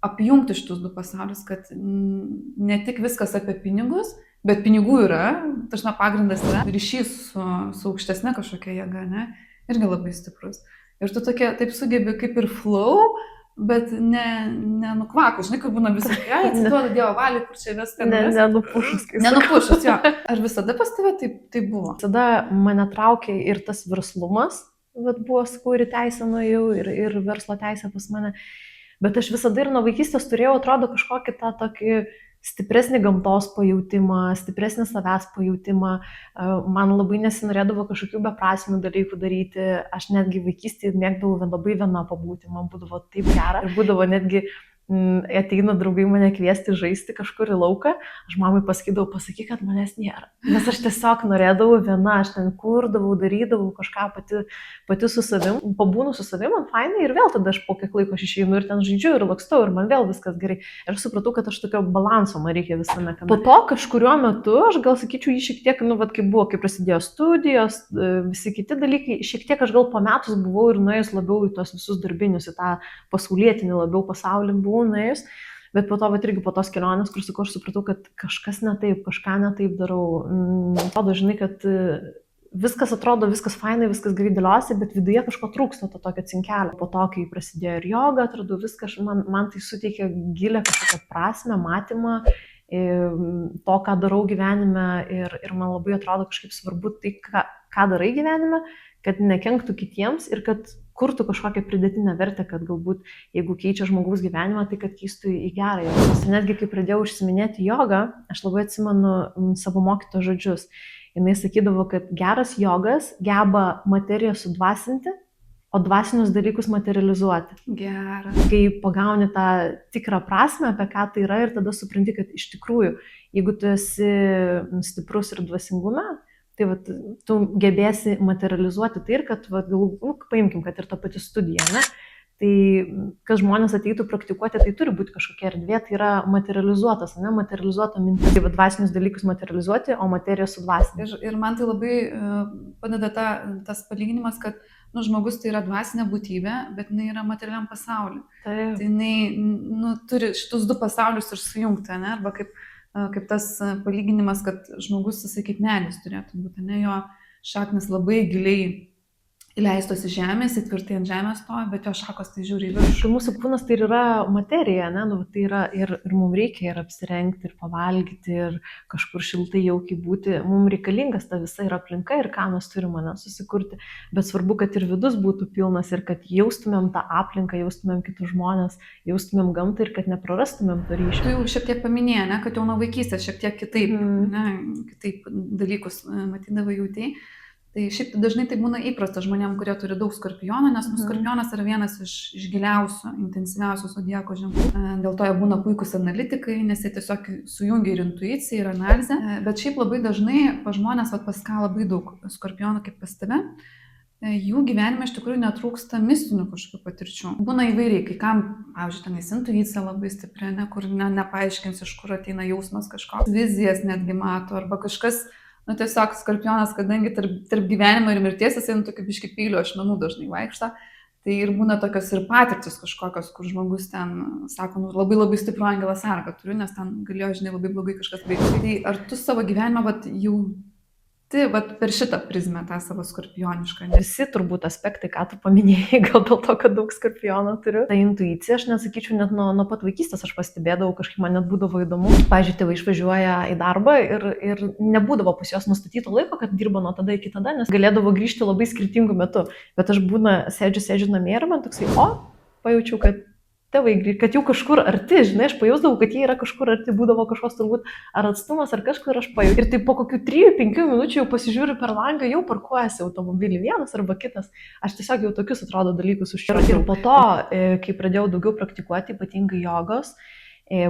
apjungti šitus du pasaulius, kad ne tik viskas apie pinigus, bet pinigų yra, tašna pagrindas yra ryšys su aukštesne kažkokia jėga, irgi labai stiprus. Ir tu taip sugebi kaip ir flow, bet nenukvakus, žinai, kur būna visiškai, atsiduoda Dievo valiai, kur čia viską. Nenupušus. Nenupušus, jo. Ar visada pas tave taip buvo? Visada mane traukė ir tas verslumas, bet buvo, sakau, ir teisę nuėjau, ir verslo teisė pas mane. Bet aš visada ir nuo vaikystės turėjau, atrodo, kažkokį tą tokį stipresnį gamtos pajautimą, stipresnį savęs pajautimą. Man labai nesinorėdavo kažkokių beprasmių dalykų daryti. Aš netgi vaikystėje mėgdavau labai viena pabūti, man būdavo taip gera. Ir būdavo netgi ateina draugai mane kviesti žaisti kažkur į lauką, aš mamai pasakydavau, pasakyk, kad manęs nėra. Nes aš tiesiog norėdavau viena, aš ten kurdavau, darydavau kažką pati su savim, pabūnu su savim, man fainai ir vėl tada aš po kiek laiko aš išeinu ir ten žaidžiu ir lakstau ir man vėl viskas gerai. Ir aš supratau, kad aš tokio balanso man reikia visame kame. Po to kažkuriuo metu, aš gal sakyčiau, jį šiek tiek, kai prasidėjo studijos, visi kiti dalykai, šiek tiek aš gal po metus buvau ir nuėjus labiau į tos visus darbinius, į tą pasaulietinį labiau pasaulį nuėjus, bet po to, irgi po tos kelionės, kur sakau, aš supratau, kad kažkas ne taip, kažką ne taip darau. Atrodo, žinai, kad viskas atrodo, viskas fainai, viskas gerai dėliosi, bet viduje kažko trūksta to tokio cinkelio. Po to, kai prasidėjo ir joga, atradau viską, man tai suteikė gilę kažkokią prasmę, matymą to, ką darau gyvenime ir man labai atrodo kažkaip svarbu tai, ką darai gyvenime, kad nekenktų kitiems ir kad kurtų kažkokią pridėtinę vertę, kad galbūt jeigu keičia žmogaus gyvenimą, tai kad keistų į gerą. Netgi kai pradėjau užsiminėti jogą, aš labai atsimenu savo mokytojo žodžius. Jis sakydavo, kad geras jogas geba materiją sudvasinti, o dvasinius dalykus materializuoti. Geras. Kai pagauni tą tikrą prasme, apie ką tai yra, ir tada supranti, kad iš tikrųjų, jeigu tu esi stiprus ir dvasingume, tai tu gebėsi materializuoti tai ir kad, paimkim, kad ir ta pati studija, ne? Tai, kad žmonės ateitų praktikuoti, tai turi būti kažkokia erdvė, tai yra materializuotas, ne? Materializuota mintis. Tai dvasinius dalykus materializuoti, o materiją sudvasinti. Ir man tai labai padeda tas palyginimas, kad žmogus tai yra dvasinė būtybė, bet jinai yra materialiam pasauliu. Tai jinai turi šitus du pasaulius ir sujungti, ne? Arba kaip tas palyginimas, kad žmogus, jisai kaip medis turėtų būti, ne, jo šaknis labai giliai įleistos į žemę, tvirtai ant žemės stovi, bet jo šakos tai žiūri į viršų. Mūsų kūnas tai yra materija, ne, tai yra ir mums reikia ir apsirengti, ir pavalgyti, ir kažkur šiltai jaukiai būti. Mums reikalingas ta visa ir aplinka, ir ką mes turime susikurti, bet svarbu, kad ir vidus būtų pilnas ir kad jaustumėm tą aplinką, jaustumėm kitus žmonės, jaustumėm gamtą ir kad neprarastumėm to ryšio. Tu jau šiek tiek paminėjai, ne, kad jau nuo vaikystės šiek tiek kitaip, kitaip dalykus matydavai, jautei. Tai šiaip dažnai tai būna įprasta žmonėm, kurie turi daug skorpiono, nes skorpionas yra vienas iš giliausių, intensyviausių zodiako ženklų. Dėl to jie būna puikūs analitikai, nes jie tiesiog sujungia ir intuiciją, ir analizę. Bet šiaip labai dažnai pas žmonės, pas ką labai daug skorpionų kaip pas tave, jų gyvenime iš tikrųjų netrūksta mistinių kažkokių patirčių. Būna įvairiai, kai kam, pavyzdžiui, tenais intuicija labai stipri, ne, kur nepaaiškins, iš kur ateina jausmas kažkoks, vizijas netgi mato, arba kažkas. Tiesiog skorpionas, kadangi tarp gyvenimo ir mirties jis tokiu biškį peiliu ašmenų dažnai vaikšto, tai ir būna tokios ir patirtis kažkokios, kur žmogus ten sako, labai labai stiprų angelą sargą turiu, nes ten galėjo, žinai, labai blogai kažkas veikti. Tai ar tu savo gyvenimą jauti per šitą prizmę tą savo skorpionišką? Visi turbūt aspektai, ką tu paminėjai, gal dėl to, kad daug skorpionų turiu. Ta intuicija, aš nesakyčiau, net nuo pat vaikystės aš pastebėdavau, kažkaip man net būdavo įdomu. Pavyzdžiui, tėvai išvažiuoja į darbą ir nebūdavo pas juos nustatyto laiko, kad dirba nuo tada iki tada, nes galėdavo grįžti labai skirtingų metų. Bet aš sėdžiu namie ir man toksai, pajaučiau, kad tėvai, kad jau kažkur arti, žinai, aš pajausdavau, kad jie yra kažkur arti, būdavo kažkoks turbūt ar atstumas, ar kažkur aš pajaučiau. Ir tai po kokių 3-5 minučių jau pasižiūriu per langą, jau parkuojasi automobilį vienas arba kitas. Aš tiesiog jau tokius, atrodo, dalykus užčiuopiau. Ir po to, kai pradėjau daugiau praktikuoti, ypatingai jogos,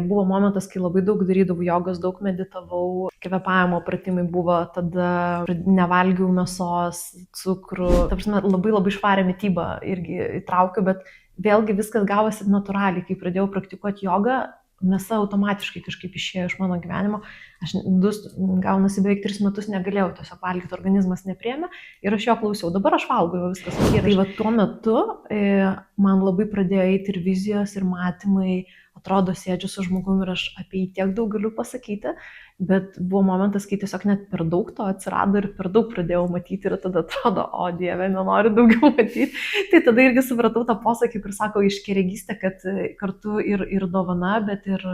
buvo momentas, kai labai daug darydavau jogos, daug meditavau, kvėpavimo pratimai buvo, tada nevalgiau mėsos, cukrų, ta prasme, labai labai švarią mitybą irgi įtraukiau, bet vėlgi viskas gavosi natūraliai, kai pradėjau praktikuoti jogą, mėsa automatiškai kažkaip išėjo iš mano gyvenimo. Aš gaunasi beveik 3 metus negalėjau tiesiog valgyti, organizmas nepriėmė ir aš jo klausiau. Dabar aš valgau, jau viskas gerai. Tai tuo metu man labai pradėjo eiti ir vizijos, ir matymai, atrodo, sėdžiu su žmogumi ir aš apie jį tiek daug galiu pasakyti, bet buvo momentas, kai tiesiog net per daug to atsirado ir per daug pradėjau matyti ir tada atrodo, o Dieve, nenoriu daugiau matyti. Tai tada irgi supratau tą posakį, kur sako iškeregystė, kad kartu ir dovana, bet ir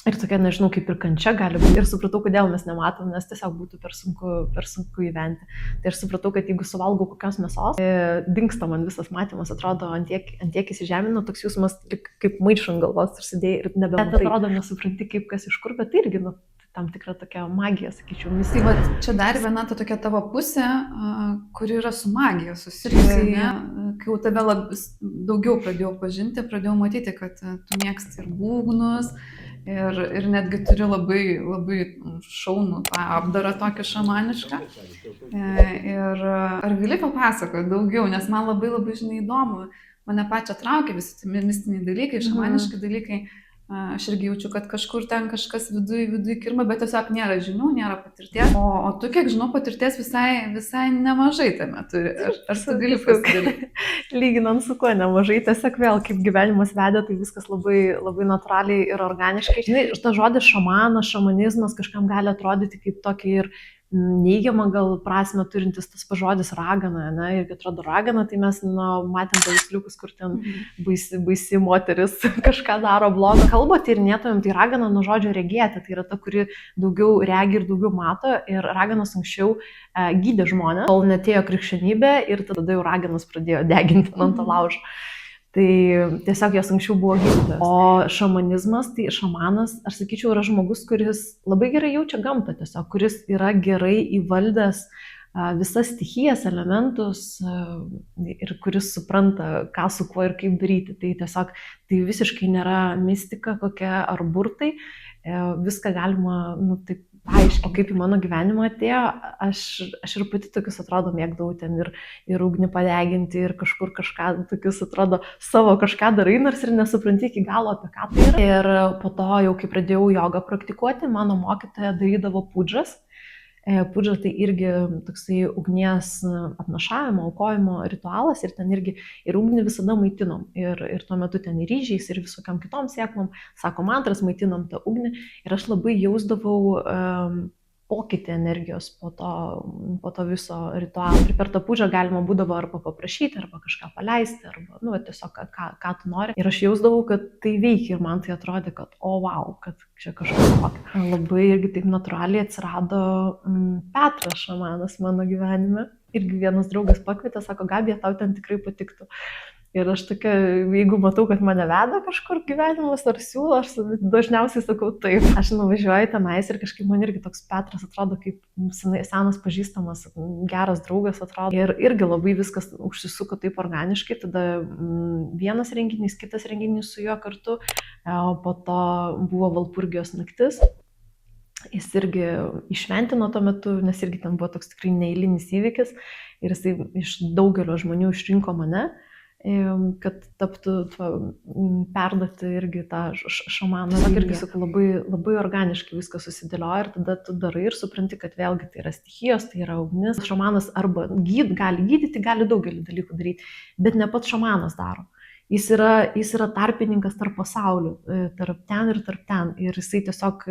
tokia, nežinau, kaip ir kančia gali būti. Ir supratau, kodėl mes nematom, nes tiesiog būtų per sunku gyventi. Tai aš supratau, kad jeigu suvalgau kokios mėsos, dingsta man visas matymas, atrodo, antiek įsižemino, toks jausmas kaip maišą ant galvos susidėjai ir nebematai. Bet atrodo, nesupranti kaip kas iš kur, bet tai irgi, tam tikra tokia magija, sakyčiau. Tai va, čia dar viena ta tokia tavo pusė, kuri yra su magija susijusi. Kai jau tave daugiau pradėjau pažinti, pradėjau matyti, kad tu mėgsti ir būgnus, ir netgi turi labai šaunų tą apdarą tokį šamanišką. Ir ar gali papasakoti daugiau, nes man labai, žinai, įdomu, mane pačią traukia visi mistiniai dalykai, šamaniški dalykai. Aš irgi jaučiu, kad kažkur ten kažkas viduj kirba, bet tiesiog nėra žinių, nėra patirties. O tu, kiek žinau, patirties visai nemažai tame turi. Ar tu gali pasidalyti? Lyginant su kuo nemažai, tiesiog vėl kaip gyvenimas vedė, tai viskas labai natūraliai ir organiškai. Žinai, tas žodis šamanas, šamanizmas kažkam gali atrodyti kaip tokį ir neigiamą gal prasme turintis tas pažodis ragana, ne, ir atrodo ragana, tai mes matėm paveiksliukus, kur ten baisi moteris kažką daro blogo. Kalbą tyrinėtumėm, tai ragana nuo žodžio regėti, tai yra ta, kuri daugiau regi ir daugiau mato, ir raganas anksčiau gydė žmonės, kol netėjo krikščionybė ir tada jau raganas pradėjo deginti ant to laužo. Tai tiesiog jos anksčiau buvo gydytojas. O šamanizmas, tai šamanas, aš sakyčiau, yra žmogus, kuris labai gerai jaučia gamtą tiesiog, kuris yra gerai įvaldęs visas stichijas, elementus ir kuris supranta, ką su kuo ir kaip daryti. Tai tiesiog tai visiškai nėra mistika kokia ar burtai, viską galima, taip paaiškinti. O kaip į mano gyvenimą atėjo, aš ir pati tokius, atrodo, mėgdavau ten ir ugnį padeginti, ir kažkur kažką, tokius, atrodo, savo kažką darai, nors ir nesupranti iki galo, apie ką tai yra. Ir po to jau, kai pradėjau jogą praktikuoti, mano mokytoja darydavo pudžas. Pudža tai irgi toksai ugnies atnašavimo, aukojimo ritualas ir ten irgi ir ugnį visada maitinom. Ir tuo metu ten ir ryžiais, ir visokiam kitom sėklom, sako mantras, maitinom tą ugnį. Ir aš labai jausdavau pokytį energijos po to viso ritualo. Ir per tą pudžą galima būdavo arba paprašyti, arba kažką paleisti, arba tiesiog ką tu nori. Ir aš jausdavau, kad tai veikia ir man tai atrodė, kad wow, kad čia kažkas tokio. Labai irgi taip natūraliai atsirado Petras šamanas mano gyvenime. Irgi vienas draugas pakvietė, sako, Gabija, tau ten tikrai patiktų. Ir aš tokia, jeigu matau, kad mane veda kažkur gyvenimas ar siūlo, aš dažniausiai sakau taip. Aš nuvažiuoju tenais ir kažkaip man irgi toks Petras atrodo kaip senas pažįstamas, geras draugas atrodo. Ir irgi labai viskas užsisuko taip organiškai, tada vienas renginys, kitas renginys su juo kartu, o po to buvo Valpurgijos naktis. Jis irgi išventino tuo metu, nes irgi ten buvo toks tikrai neeilinis įvykis ir jisai iš daugelio žmonių išrinko mane, kad taptų perduoti irgi tą šamaną. Tiesiog irgi sakau, labai organiškai viskas susidėlioja ir tada tu darai ir supranti, kad vėlgi tai yra stichijos, tai yra ugnis. Šamanas arba gali gydyti, gali daugelį dalykų daryti, bet ne pats šamanas daro. Jis yra tarpininkas tarp pasaulių, tarp ten ir tarp ten. Ir jisai tiesiog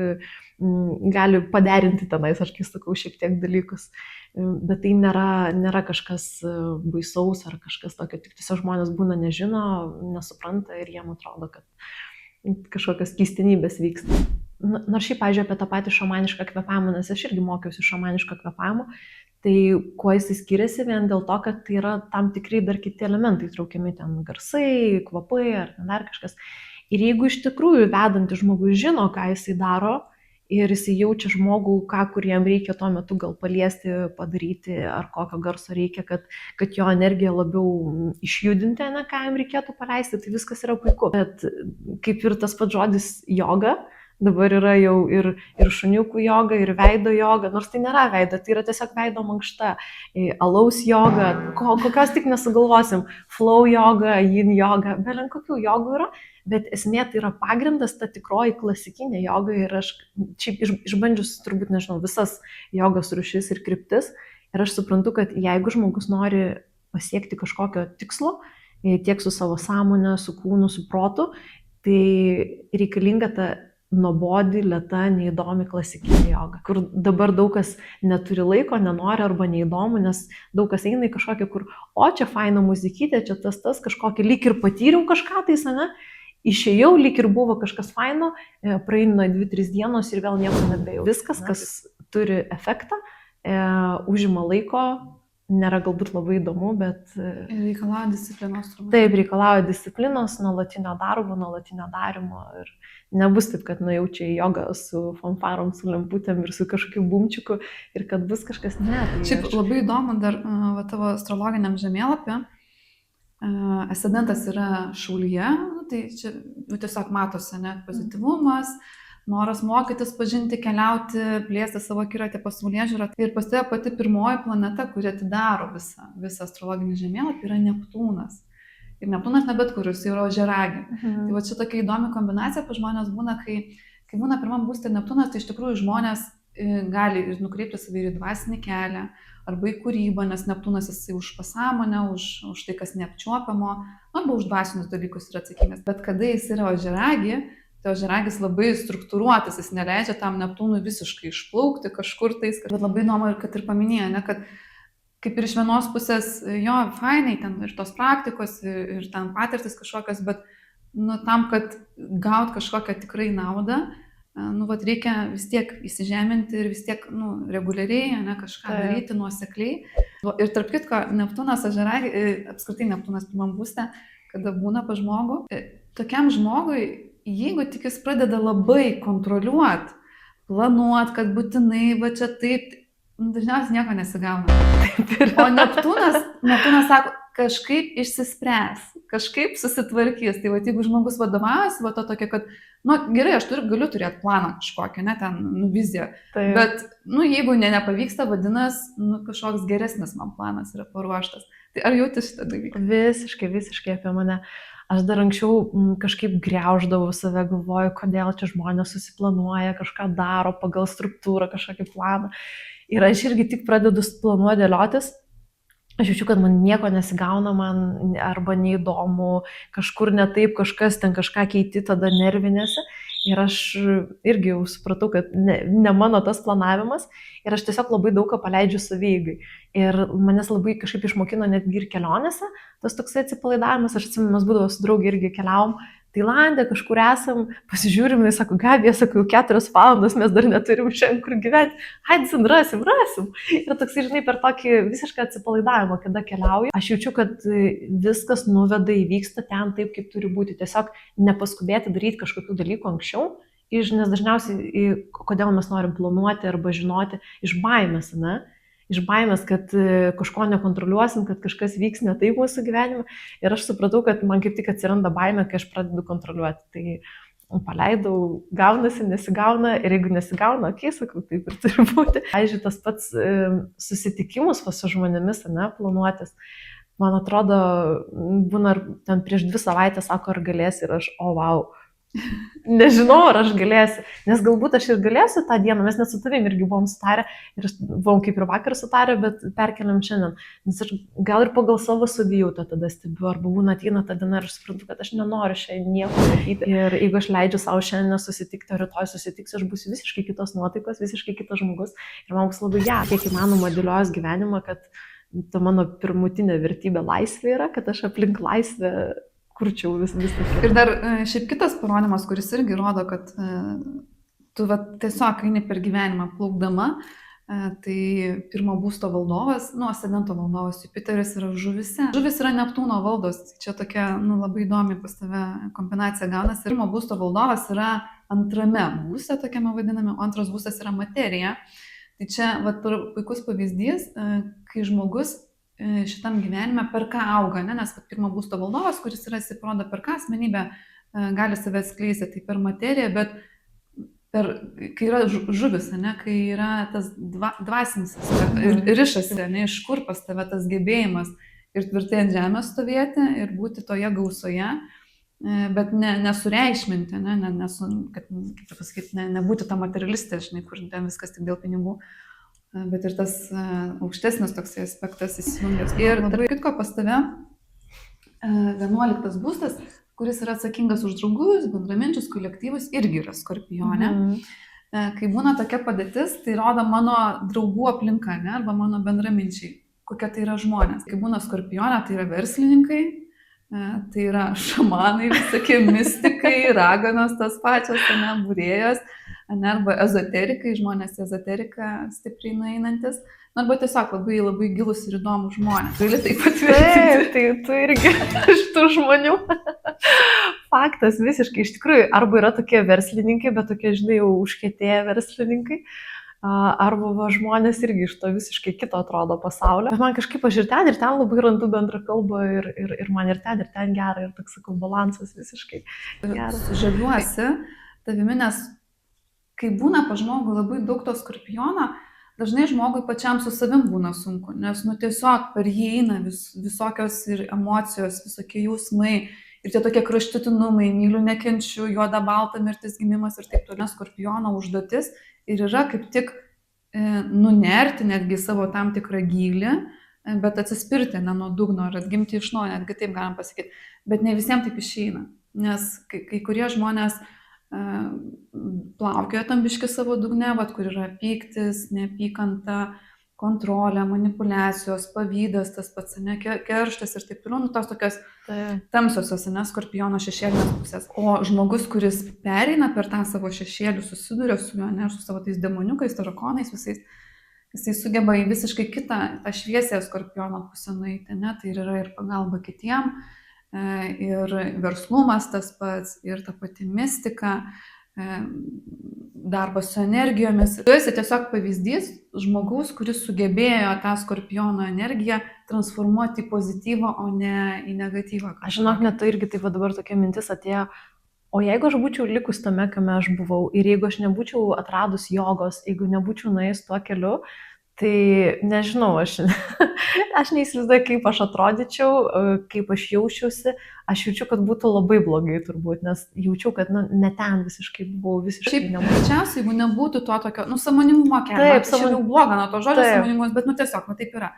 gali paderinti tenais, aš kai sakau, šiek tiek dalykus. Bet tai nėra kažkas baisaus ar kažkas tokio, tik tiesiog žmonės būna nežino, nesupranta ir jiem atrodo, kad kažkokios keistenybės vyksta. Nors šiaip, pavyzdžiui, apie tą patį šamanišką kvėpavimą, nes aš irgi mokiausi šamanišką kvėpavimą, tai kuo jisai skiriasi vien dėl to, kad tai yra tam tikrai dar kiti elementai, traukiami ten garsai, kvapai ar dar kažkas. Ir jeigu iš tikrųjų vedantis žmogus žino, ką jisai daro, ir jisai jaučia žmogų, kur jam reikia tuo metu gal paliesti, padaryti, ar kokio garso reikia, kad jo energiją labiau išjudinti, ne ką jam reikėtų paleisti, tai viskas yra puiku. Bet kaip ir tas pats žodis joga, dabar yra jau ir šuniukų joga, ir veido joga, nors tai nėra veido, tai yra tiesiog veido mankšta, alaus joga, kokios tik nesugalvosim, flow joga, yin joga, belen kokių jogų yra. Bet esmė tai yra pagrindas, ta tikroji klasikinė joga ir aš šiaip išbandžius turbūt, nežinau, visas jogos rūšis ir kryptis ir aš suprantu, kad jeigu žmogus nori pasiekti kažkokio tikslo, tiek su savo sąmonė, su kūnu, su protu, tai reikalinga ta nuobodi, lėta, neįdomi klasikinė joga, kur dabar daug kas neturi laiko, nenori arba neįdomu, nes daug kas eina į kažkokį, kur, o čia faina muzikytė, čia tas, kažkokį lyg ir patyriau kažką tais, ne? Išėjau, lyg ir buvo kažkas faino, praeina 2-3 dienos ir vėl nieko nebejau. Viskas, kas turi efektą, užima laiko, nėra galbūt labai įdomu, bet... Reikalauja disciplinos. Taip, reikalauja disciplinos, nuolatinio darbo, nuolatinio darimo. Ir nebus taip, kad nujaučia į jogą su fanfarom, su lemputėm ir su kažkokiu bumčiuku ir kad bus kažkas ne. Tai šiaip labai įdomu dar tavo astrologiniam žemėlapį. Ascendentas yra Šaulyje, tai čia tiesiog matosi, ne, pozityvumas, noras mokytis, pažinti, keliauti, plėsti savo akiratį, pasaulėžiūrą. Ir pas tave pati pirmoji planeta, kuri atidaro visą astrologinį žemėlapį, yra Neptūnas. Ir Neptūnas ne bet kur, jis yra ožiaragė. Tai va čia tokia įdomi kombinacija pas žmonės būna, kai būna pirmam būste Neptūnas, tai iš tikrųjų žmonės gali ir nukreipti savį į dvasinį kelią, arba į kūrybą, nes Neptūnas jisai už pasąmonę, už tai, kas neapčiuopiamo, arba už dvasinius dalykus yra atsakingas. Bet kada jis yra ožiaragė, tai ožiaragis labai struktūruotas, jis neleidžia tam Neptūnui visiškai išplaukti kažkur tais. Bet labai įdomu, kad ir paminėjo, ne, kad kaip ir iš vienos pusės, jo, fainai ten ir tos praktikos, ir ten patirtis kažkokios, bet tam, kad gaut kažkokią tikrai naudą, reikia vis tiek įsižeminti ir vis tiek reguliariai, ne, kažką daryti nuosekliai. Ir tarp kitko, Neptūnas, apskritai Neptūnas pirmam būste, kada būna pas žmogų, tokiam žmogui, jeigu tik jis pradeda labai kontroliuoti, planuoti, kad būtinai va čia taip, dažniausiai nieko nesigauna. O Neptūnas sako, kažkaip išsispręs, kažkaip susitvarkys. Tai va, jeigu žmogus vadovaujas, va to tokia, kad, gerai, aš galiu turėti planą kažkokią, ne, ten, viziją, bet, jeigu nepavyksta, vadinasi, kažkoks geresnis man planas yra paruoštas. Tai ar jauti šitą dalyką? Visiškai apie mane. Aš dar anksčiau kažkaip griauždavau save, galvoju, kodėl čia žmonės susiplanuoja, kažką daro pagal struktūrą, kažkokį planą. Ir aš irgi tik pradedu planuoti dėliotis. Aš jaučiu, kad man nieko nesigauna, man arba neįdomu, kažkur ne taip, kažkas ten kažką keiti, tada nervinėse. Ir aš irgi jau supratau, kad ne mano tas planavimas ir aš tiesiog labai daug ką paleidžiu savygai. Ir manęs labai kažkaip išmokino netgi ir kelionėse, tas toksai atsipalaidavimas, aš atsimenu, mes būdavo su draugai irgi keliavom, Tailande kažkur esam, pasižiūrim, jis sako, Gabija, sakau, 4 valandos mes dar neturim šiandien kur gyventi, haidsim, rasim. Ir toksai, žinai, per tokį visišką atsipalaidavimą, kada keliauju, aš jaučiu, kad viskas nuveda įvyksta ten taip, kaip turi būti. Tiesiog nepaskubėti daryti kažkokių dalykų anksčiau, nes dažniausiai, kodėl mes norim planuoti arba žinoti, iš baimės, ne? Iš baimės, kad kažko nekontroliuosim, kad kažkas vyks ne taip mūsų gyvenime. Ir aš supratau, kad man kaip tik atsiranda baimė, kai aš pradedu kontroliuoti. Tai paleidau, gaunasi, nesigauna. Ir jeigu nesigauna, sakau, taip ir turi būti. Aišku, tas pats susitikimus su žmonėmis, ne, planuotis. Man atrodo, būna ten prieš 2 savaitės, sako, ar galėsi, ir aš, wow. Nežinau, ar aš galėsiu, nes galbūt aš ir galėsiu tą dieną, mes net su tavim irgi buvom sutarę, ir buvom kaip ir vakar sutarę, bet perkeliam šiandien, nes aš gal ir pagal savo savijautą tada stebiu, arba būna ateina tą dieną ir aš suprantu, kad aš nenoriu šiandien nieko daryti. Ir jeigu aš leidžiu savo šiandien susitikti, o rytoj susitiksiu, aš būsiu visiškai kitos nuotaikos, visiškai kitas žmogus ir man bus labai kiek įmanoma dėliojęs gyvenimą, kad ta mano pirmutinė vertybė laisvė yra, kad aš aplink laisvę kurčiau vis tai. Ir dar šiaip kitas parodymas, kuris irgi rodo, kad tu tiesiog eini per gyvenimą plaukdama, tai pirmo būsto valdovas, ascendento valdovas Jupiteris yra žuvise. Žuvis yra Neptūno valdos, čia tokia labai įdomi pas tave kombinacija gaunasi. Pirmo būsto valdovas yra antrame būste, tokiame vadiname, o antras būstas yra materija. Tai čia puikus pavyzdys, kai žmogus šitam gyvenime per ką auga, ne? Nes pirmo būsto valdovas, kuris yra parodo per ką asmenybę gali save atskleisti, tai per materiją, bet kai yra žuvis, ne? Kai yra tas dvasinis rišasi, ne? Iš kur pas tave tas gebėjimas ir tvirtai ant žemės stovėti ir būti toje gausoje, bet nesureikšminti, kad, kaip pasakyti, nebūti ta materialistė, žinai, kur ten viskas tik dėl pinigų. Bet ir tas aukštesnis toksai aspektas įsijungęs. Ir tarp kitko pas tave 11 būstas, kuris yra atsakingas už draugus, bendraminčius, kolektyvus, irgi yra Skorpione. Kai būna tokia padėtis, tai rodo mano draugų aplinka, ne, arba mano bendraminčiai, kokie tai yra žmonės. Kai būna Skorpione, tai yra verslininkai, tai yra šamanai, visokie mistikai, raganos tas pačios, ne, būrėjos, ne, arba ezoterikai, žmonės į ezoteriką stipriai nueinantis, arba tiesiog labai, labai gilus ir įdomus žmonės. Gali tai patvirtinti. Tai tu irgi iš tų žmonių. Faktas, visiškai, iš tikrųjų, arba yra tokie verslininkai, bet tokie, žinai, jau užkietėję verslininkai, arba va, žmonės irgi iš to visiškai kito atrodo pasaulio. Bet man kažkaip aš ir ten labai randu bendrą kalbą ir man ir ten gera, ir toks, sakau, balansas visiškai geras. Žaviuosi tavimi, nes kai būna pa žmogui labai daug to Skorpiono, dažnai žmogui pačiam su savim būna sunku, nes tiesiog per jį eina visokios ir emocijos, visokie jausmai, ir tie tokie kraštutinumai, myliu, nekenčiu, juoda, balta, mirtis, gimimas ir taip toliau. Skorpiono užduotis ir yra kaip tik nunerti netgi savo tam tikrą gylį, bet atsispirti nuo dugno ir atgimti iš naujo, netgi taip galim pasakyti. Bet ne visiems taip išeina, nes kai kurie žmonės plaukioja tam biški savo dugne, kur yra pyktis, neapykanta, kontrolė, manipulacijos, pavydas, tas pats, ne, kerštas ir taip toliau, tos tokios tamsiosios, ne, Skorpiono šešėlinės pusės. O žmogus, kuris pereina per tą savo šešėlių, susiduria su juo, ne, su savo tais demoniukais, tarakonais visais, jisai sugeba į visiškai kitą, tą šviesę Skorpiono pusę nueiti, ne, tai yra ir pagalba kitiem, ir verslumas tas pats, ir ta pati mistika, darbas su energijomis. Tu esi tiesiog pavyzdys žmogaus, kuris sugebėjo tą Skorpiono energiją transformuoti į pozityvą, o ne į negatyvą. Aš žinok, net tai irgi taip dabar tokia mintis atėjo, o jeigu aš būčiau likus tame, kame aš buvau, ir jeigu aš nebūčiau atradus jogos, jeigu nebūčiau nuėjus tuo keliu, tai nežinau, aš neįsivaizduoju, kaip aš atrodyčiau, kaip aš jausčiausi. Aš jaučiu, kad būtų labai blogai turbūt, nes jaučiu, kad ne ten visiškai buvau, visiškai nebūtų. Greičiausiai, jeigu nebūtų to tokio, sąmoningumo kelio. Taip, jau bloga nuo to žodžio sąmoningumas, bet tiesiog, taip yra.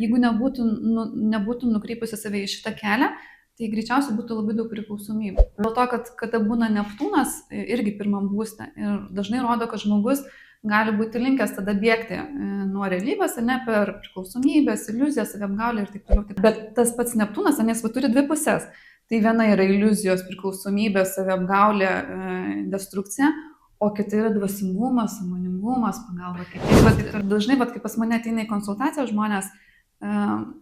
Jeigu nebūtum nukreipusi save į šitą kelią, tai greičiausiai būtų labai daug priklausomybių. Dėl to, kad kada būna Neptūnas irgi pirmam būste ir dažnai rodo, kad žmogus gali būti linkęs tada bėgti nuo realybės, ne, per priklausomybės, iliuzijas, saviapgaulę ir taip toliau. Bet tas pats Neptūnas, nes turi dvi pusės. Tai viena yra iliuzijos, priklausomybės, saviapgaulė, destrukcija, o kita yra dvasingumas, sąmoningumas, pagalba kitiems. Ir dažnai, kai pas mane ateina į konsultaciją žmonės,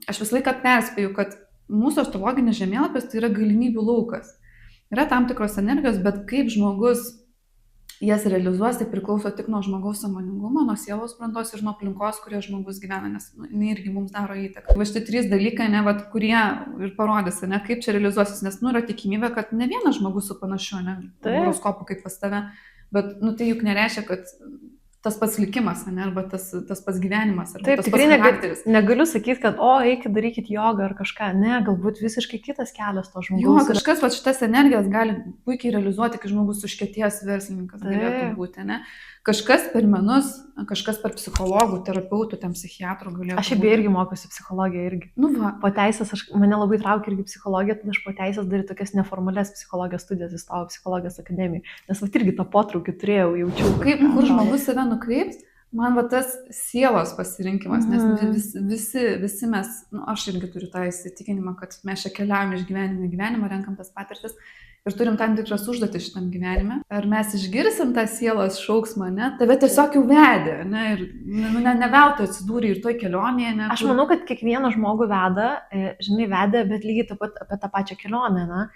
aš visą laiką perspėju, kad mūsų astrologinis žemėlapis tai yra galimybių laukas. Yra tam tikros energijos, bet kaip žmogus jas realizuos, tai priklauso tik nuo žmogaus sąmoningumo, nuo sielos brandos ir nuo aplinkos, kurioje žmogus gyvena, nes jinai irgi mums daro įtaką. Va šitie trys dalykai, ne, kurie ir parodys, ne, kaip čia realizuosis, nes yra tikimybė, kad ne vienas žmogus su panašiu, ne, horoskopu kaip pas tave, bet tai juk nereiškia, kad tas pats likimas, ne, arba tas pats gyvenimas, arba taip, tas pats charakteris. Negaliu sakyti, kad, eikit, darykit jogą ar kažką, ne, galbūt visiškai kitas kelias to žmogaus. Jo, kažkas šitas energijas gali puikiai realizuoti, kai žmogus užkietėjęs verslininkas galėtų būti, ne. Kažkas per menus, kažkas per psichologų, terapeutų, ten psichiatrų galėtų. Aš irgi mokiausi psichologiją irgi. Po teisės, mane labai traukia irgi psichologija, tada aš po teisės daryti tokias neformalias psichologijos studijas, įstojau psichologijos akademijai, nes irgi tą potraukį turėjau, jaučiau. Kur žmogus save nukreips, man tas sielos pasirinkimas, nes visi mes, aš irgi turiu tą įsitikinimą, kad mes čia keliaujame iš gyvenimo į gyvenimą, renkam tas patirtis. Ir turim tam tikras užduotis šitam gyvenime. Ar mes išgirsim tą sielos šauksmą, ne? Tave tiesiog jau vedė, ne? Ir ne veltui atsidūrė ir toj kelionėje, ne? Aš manau, kad kiekvieną žmogų veda, žinai, vedė, bet lygiai taip pat apie tą pačią kelionę, ne?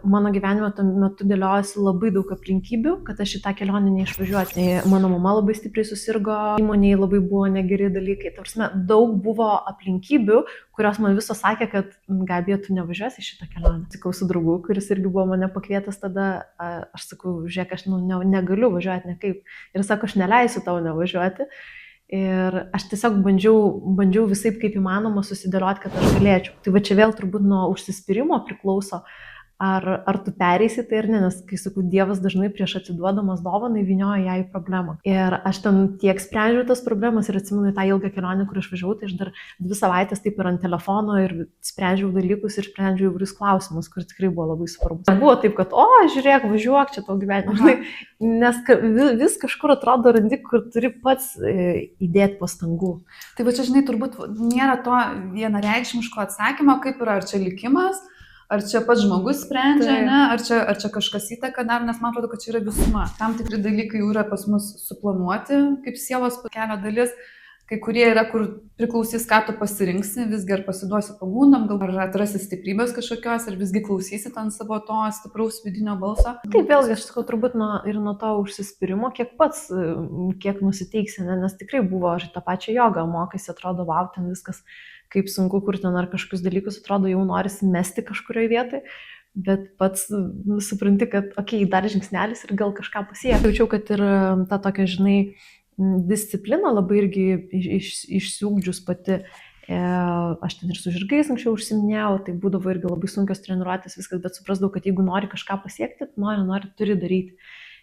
Mano gyvenime tuo metu dėliojasi labai daug aplinkybių, kad aš į tą kelionę neišvažiuoti. Mano mama labai stipriai susirgo, įmonėje labai buvo negeri dalykai. Tarsime, daug buvo aplinkybių, kurios man visos sakė, kad Gabija, tu nevažiuosi į šitą kelionę. Sakau su draugu, kuris irgi buvo mane pakvietęs tada, aš sakau, žiūrėk, aš negaliu važiuoti nekaip. Ir sako, aš neleisiu tau nevažiuoti. Ir aš tiesiog bandžiau visaip kaip įmanoma susidėlioti, kad aš galėčiau. Tai va čia vėl turbūt nuo užsispyrimo priklauso. ar tu pereisi tai ar ne, nes kai sakau, Dievas dažnai prieš atiduodamas dovanai vynioja ją į problemą. Ir aš ten tiek sprendžiau tas problemas ir atsimenu tą ilgą kelionę, kur aš važiavau, tai aš dar 2 savaitės taip ir ant telefono ir sprendžiau dalykus ir sprendžiau įvairius klausimus, kur tikrai buvo labai svarbus. Buvo taip, kad, o, žiūrėk, važiuok čia tau gyvenimą, nes vis kažkur atrodo randi, kur turi pats įdėti pastangų. Tai va čia, žinai, turbūt nėra to vienareikšmiško atsakymo, kaip yra, ar čia likimas, ar čia pats žmogus sprendžia, ne, ar čia kažkas įtaka dar, nes man atrodo, kad čia yra visuma. Tam tikri dalykai jau yra pas mus suplanuoti, kaip sielos kelio dalis, kai kurie yra, kur priklausys, ką tu pasirinksi, visgi ar pasiduosi pagundam, gal ar atrasi stiprybės kažkokios, ar visgi klausysi ten savo to stipraus vidinio balso. Taip, vėlgi, aš sakau, turbūt ir nuo to užsispyrimo, kiek nusiteiksi, nes tikrai buvo, aš tą pačią jogą mokaiesi, atrodo, wow, ten viskas, kaip sunku, kur ten ar kažkokius dalykus, atrodo, jau norisi mesti kažkurioje vietoje, bet pats supranti, kad, okei, dar žingsnelis ir gal kažką pasiekti. Jaučiau, kad ir ta tokia, žinai, disciplina labai irgi išsiugdžius pati. Aš ten ir su žirgais anksčiau užsiminėjau, tai būdavo irgi labai sunkios treniruotės, viskas, bet suprasdavau, kad jeigu nori kažką pasiekti, nori, turi daryti.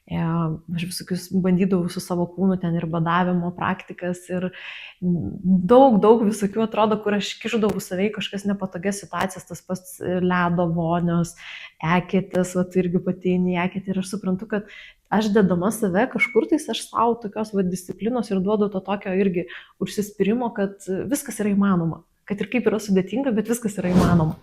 Aš visokius bandydavau su savo kūnu, ten ir badavimo praktikas ir daug visokių atrodo, kur aš kišdavau savai kažkas nepatogias situacijas, tas pats ledo vonios, eketės, irgi pateini eketė ir aš suprantu, kad aš dedama save kažkur tais, aš savo tokios disciplinos ir duodu to tokio irgi užsispyrimo, kad viskas yra įmanoma. Kad ir kaip yra sudėtinga, bet viskas yra įmanoma.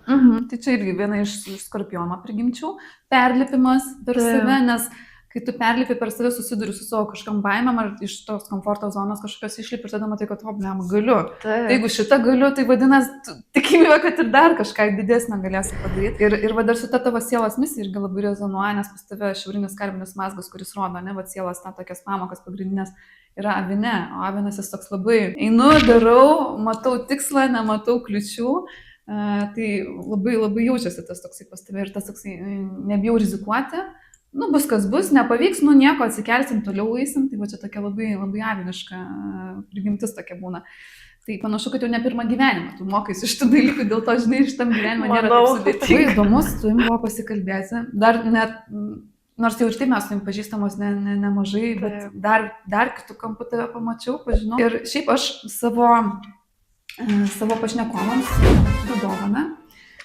Tai čia irgi viena iš skorpiono prigimčių, perlipimas per save, nes kai tu perlipi per save, susiduri su savo kažkam baimėm ar iš tos komforto zonos kažkokios išlipi ir tada matai, kad galiu. Tai jeigu šitą galiu, tai vadinasi tikimybė, kad ir dar kažką didesnio galėsi padaryti. Ir va dar su ta tavo sielos misija irgi labai rezonuoja, nes pas tave šiaurinis karvinis mazgas, kuris rodo, ne, va sielos ta tokias pamokas pagrindinės yra avine, o avinas jis toks labai einu, darau, matau tikslą, nematau kliučių. Tai labai jaučiasi tas toksai pas tave ir tas toksai nebijau rizikuoti. Bus kas bus, nepavyks, nieko, atsikelsim, toliau eisim, tai va čia tokia labai aviniška prigimtis tokia būna. Tai panašu, kad jau ne pirmą gyvenimą tu mokais iš tų dalykų, dėl to, žinai, iš tam gyvenimą nėra taip sudėtinga. Įdomus, su jums buvo pasikalbėti, dar net, nors jau ir taip mes su jums pažįstamos nemažai, bet dar kitų kampų tave pamačiau, pažinau. Ir šiaip aš savo pašnekovams turiu dovaną.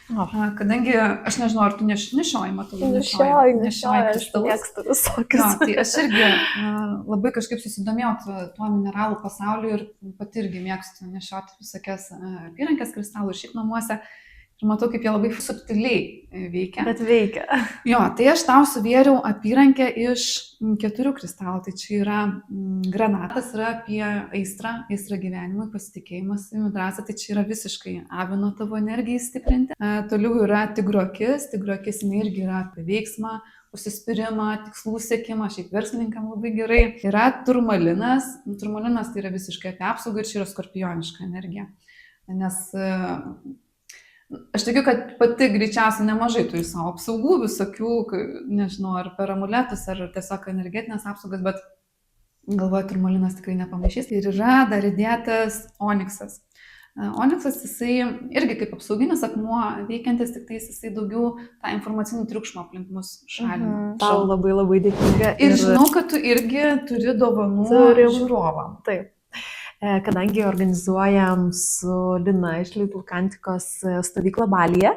Kadangi, aš nežinau, ar tu nešioji, matau, nešioji kristalus. Mėgstu visokius. Tai aš irgi labai kažkaip susidomėjau tuo mineralų pasauliu ir pati irgi mėgstu nešioti visokias apyrankės kristalų ir šiaip namuose. Ir matau, kaip jie labai subtiliai veikia. Bet veikia. Jo, tai aš tau suvėriau apyrankę iš 4 kristalų. Tai čia yra granatas, yra apie aistrą gyvenimui, pasitikėjimas, drąsą. Tai čia yra visiškai avino tavo energijai stiprinti. Toliau yra tigrokis. Tigrokis irgi yra apie veiksmą, užsispyrimą, tikslų siekimą. Šiaip verslininkam labai gerai. Yra turmalinas. Turmalinas tai yra visiškai apie apsaugą ir čia yra skorpioniška energija. Nes aš tikiu, kad pati greičiausiai nemažai turi savo apsaugų, visokių, nežinau, ar per amuletus, ar tiesiog energetinės apsaugas, bet galvoju, turmalinas tikrai nepamaišys. Ir yra dar įdėtas oniksas. Oniksas, jisai irgi kaip apsauginis akmuo veikiantis, tik tai jisai daugiau tą informacinį triukšmą aplink mus šalina. Tau labai dėkinga. Ir žinau, kad tu irgi turi dovanų žiūrovam. Taip. Kadangi organizuojam su Lina iš Little Kantikos stovyklą Balyje,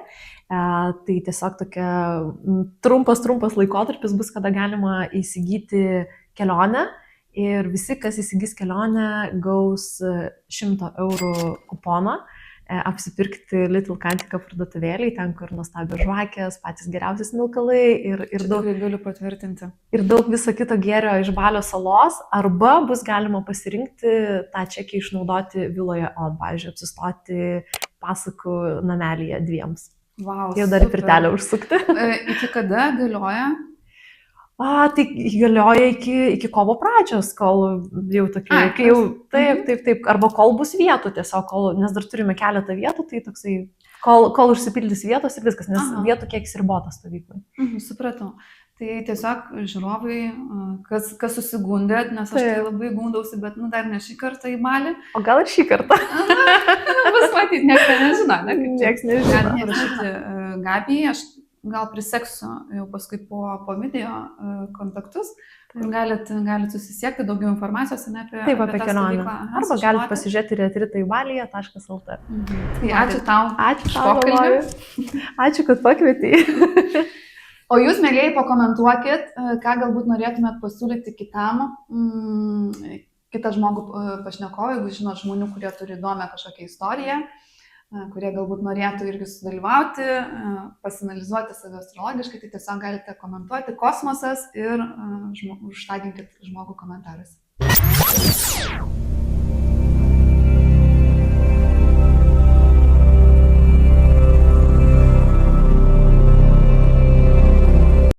tai tiesiog tokia trumpas laikotarpis bus, kada galima įsigyti kelionę ir visi, kas įsigys kelionę, gaus 100 eurų kuponą apsipirkti Little Kantika parduotuvėlėj, ten, kur nuostabios žvakės, patys geriausias smilkalai ir daug, galiu patvirtinti. Ir daug viso kito gėrio iš Balio salos, arba bus galima pasirinkti tą čekį išnaudoti viloje, pavyzdžiui, apsistoti pasakų namelyje 2. Wow, jau dar pirtelę užsukti. Iki kada galioja? Tai galioja iki kovo pradžios, kol jau tokie, taip, arba kol bus vietų tiesiog, nes dar turime keletą vietų, tai toksai, kol užsipildys vietos ir viskas, nes vietų kiekis ribotas stovyklai. Supratau. Tai tiesiog žiūrovai, kas susigundėt, nes aš tai labai gundausi, bet dar ne šį kartą į Balį. O gal ir šį kartą? Bus matyti, niekas nežino. Niekas nežino. Galime rašyti Gabijai, aš gal priseksiu jau paskui po video kontaktus, kur galit susisiekti daugiau informacijos apie Taip, apie tą kelionę. stovyklą. Aha, Arba sužinoti. galite pasižiūrėti retritaivalyje.lt. Tai ačiū tau. Ačiū tau. pokalbį. Galvoju. Ačiū, kad pakvietei. O jūs, mėgėjai, pakomentuokit, ką galbūt norėtumėt pasiūlyti kitam, kitą žmogų pašnekovą, jeigu žinot žmonių, kurie turi įdomią kažkokią istoriją, kurie galbūt norėtų irgi sudalyvauti, pasinalizuoti save astrologiškai, tai tiesiog galite komentuoti kosmosas ir užtaginkit žmogų komentaruose.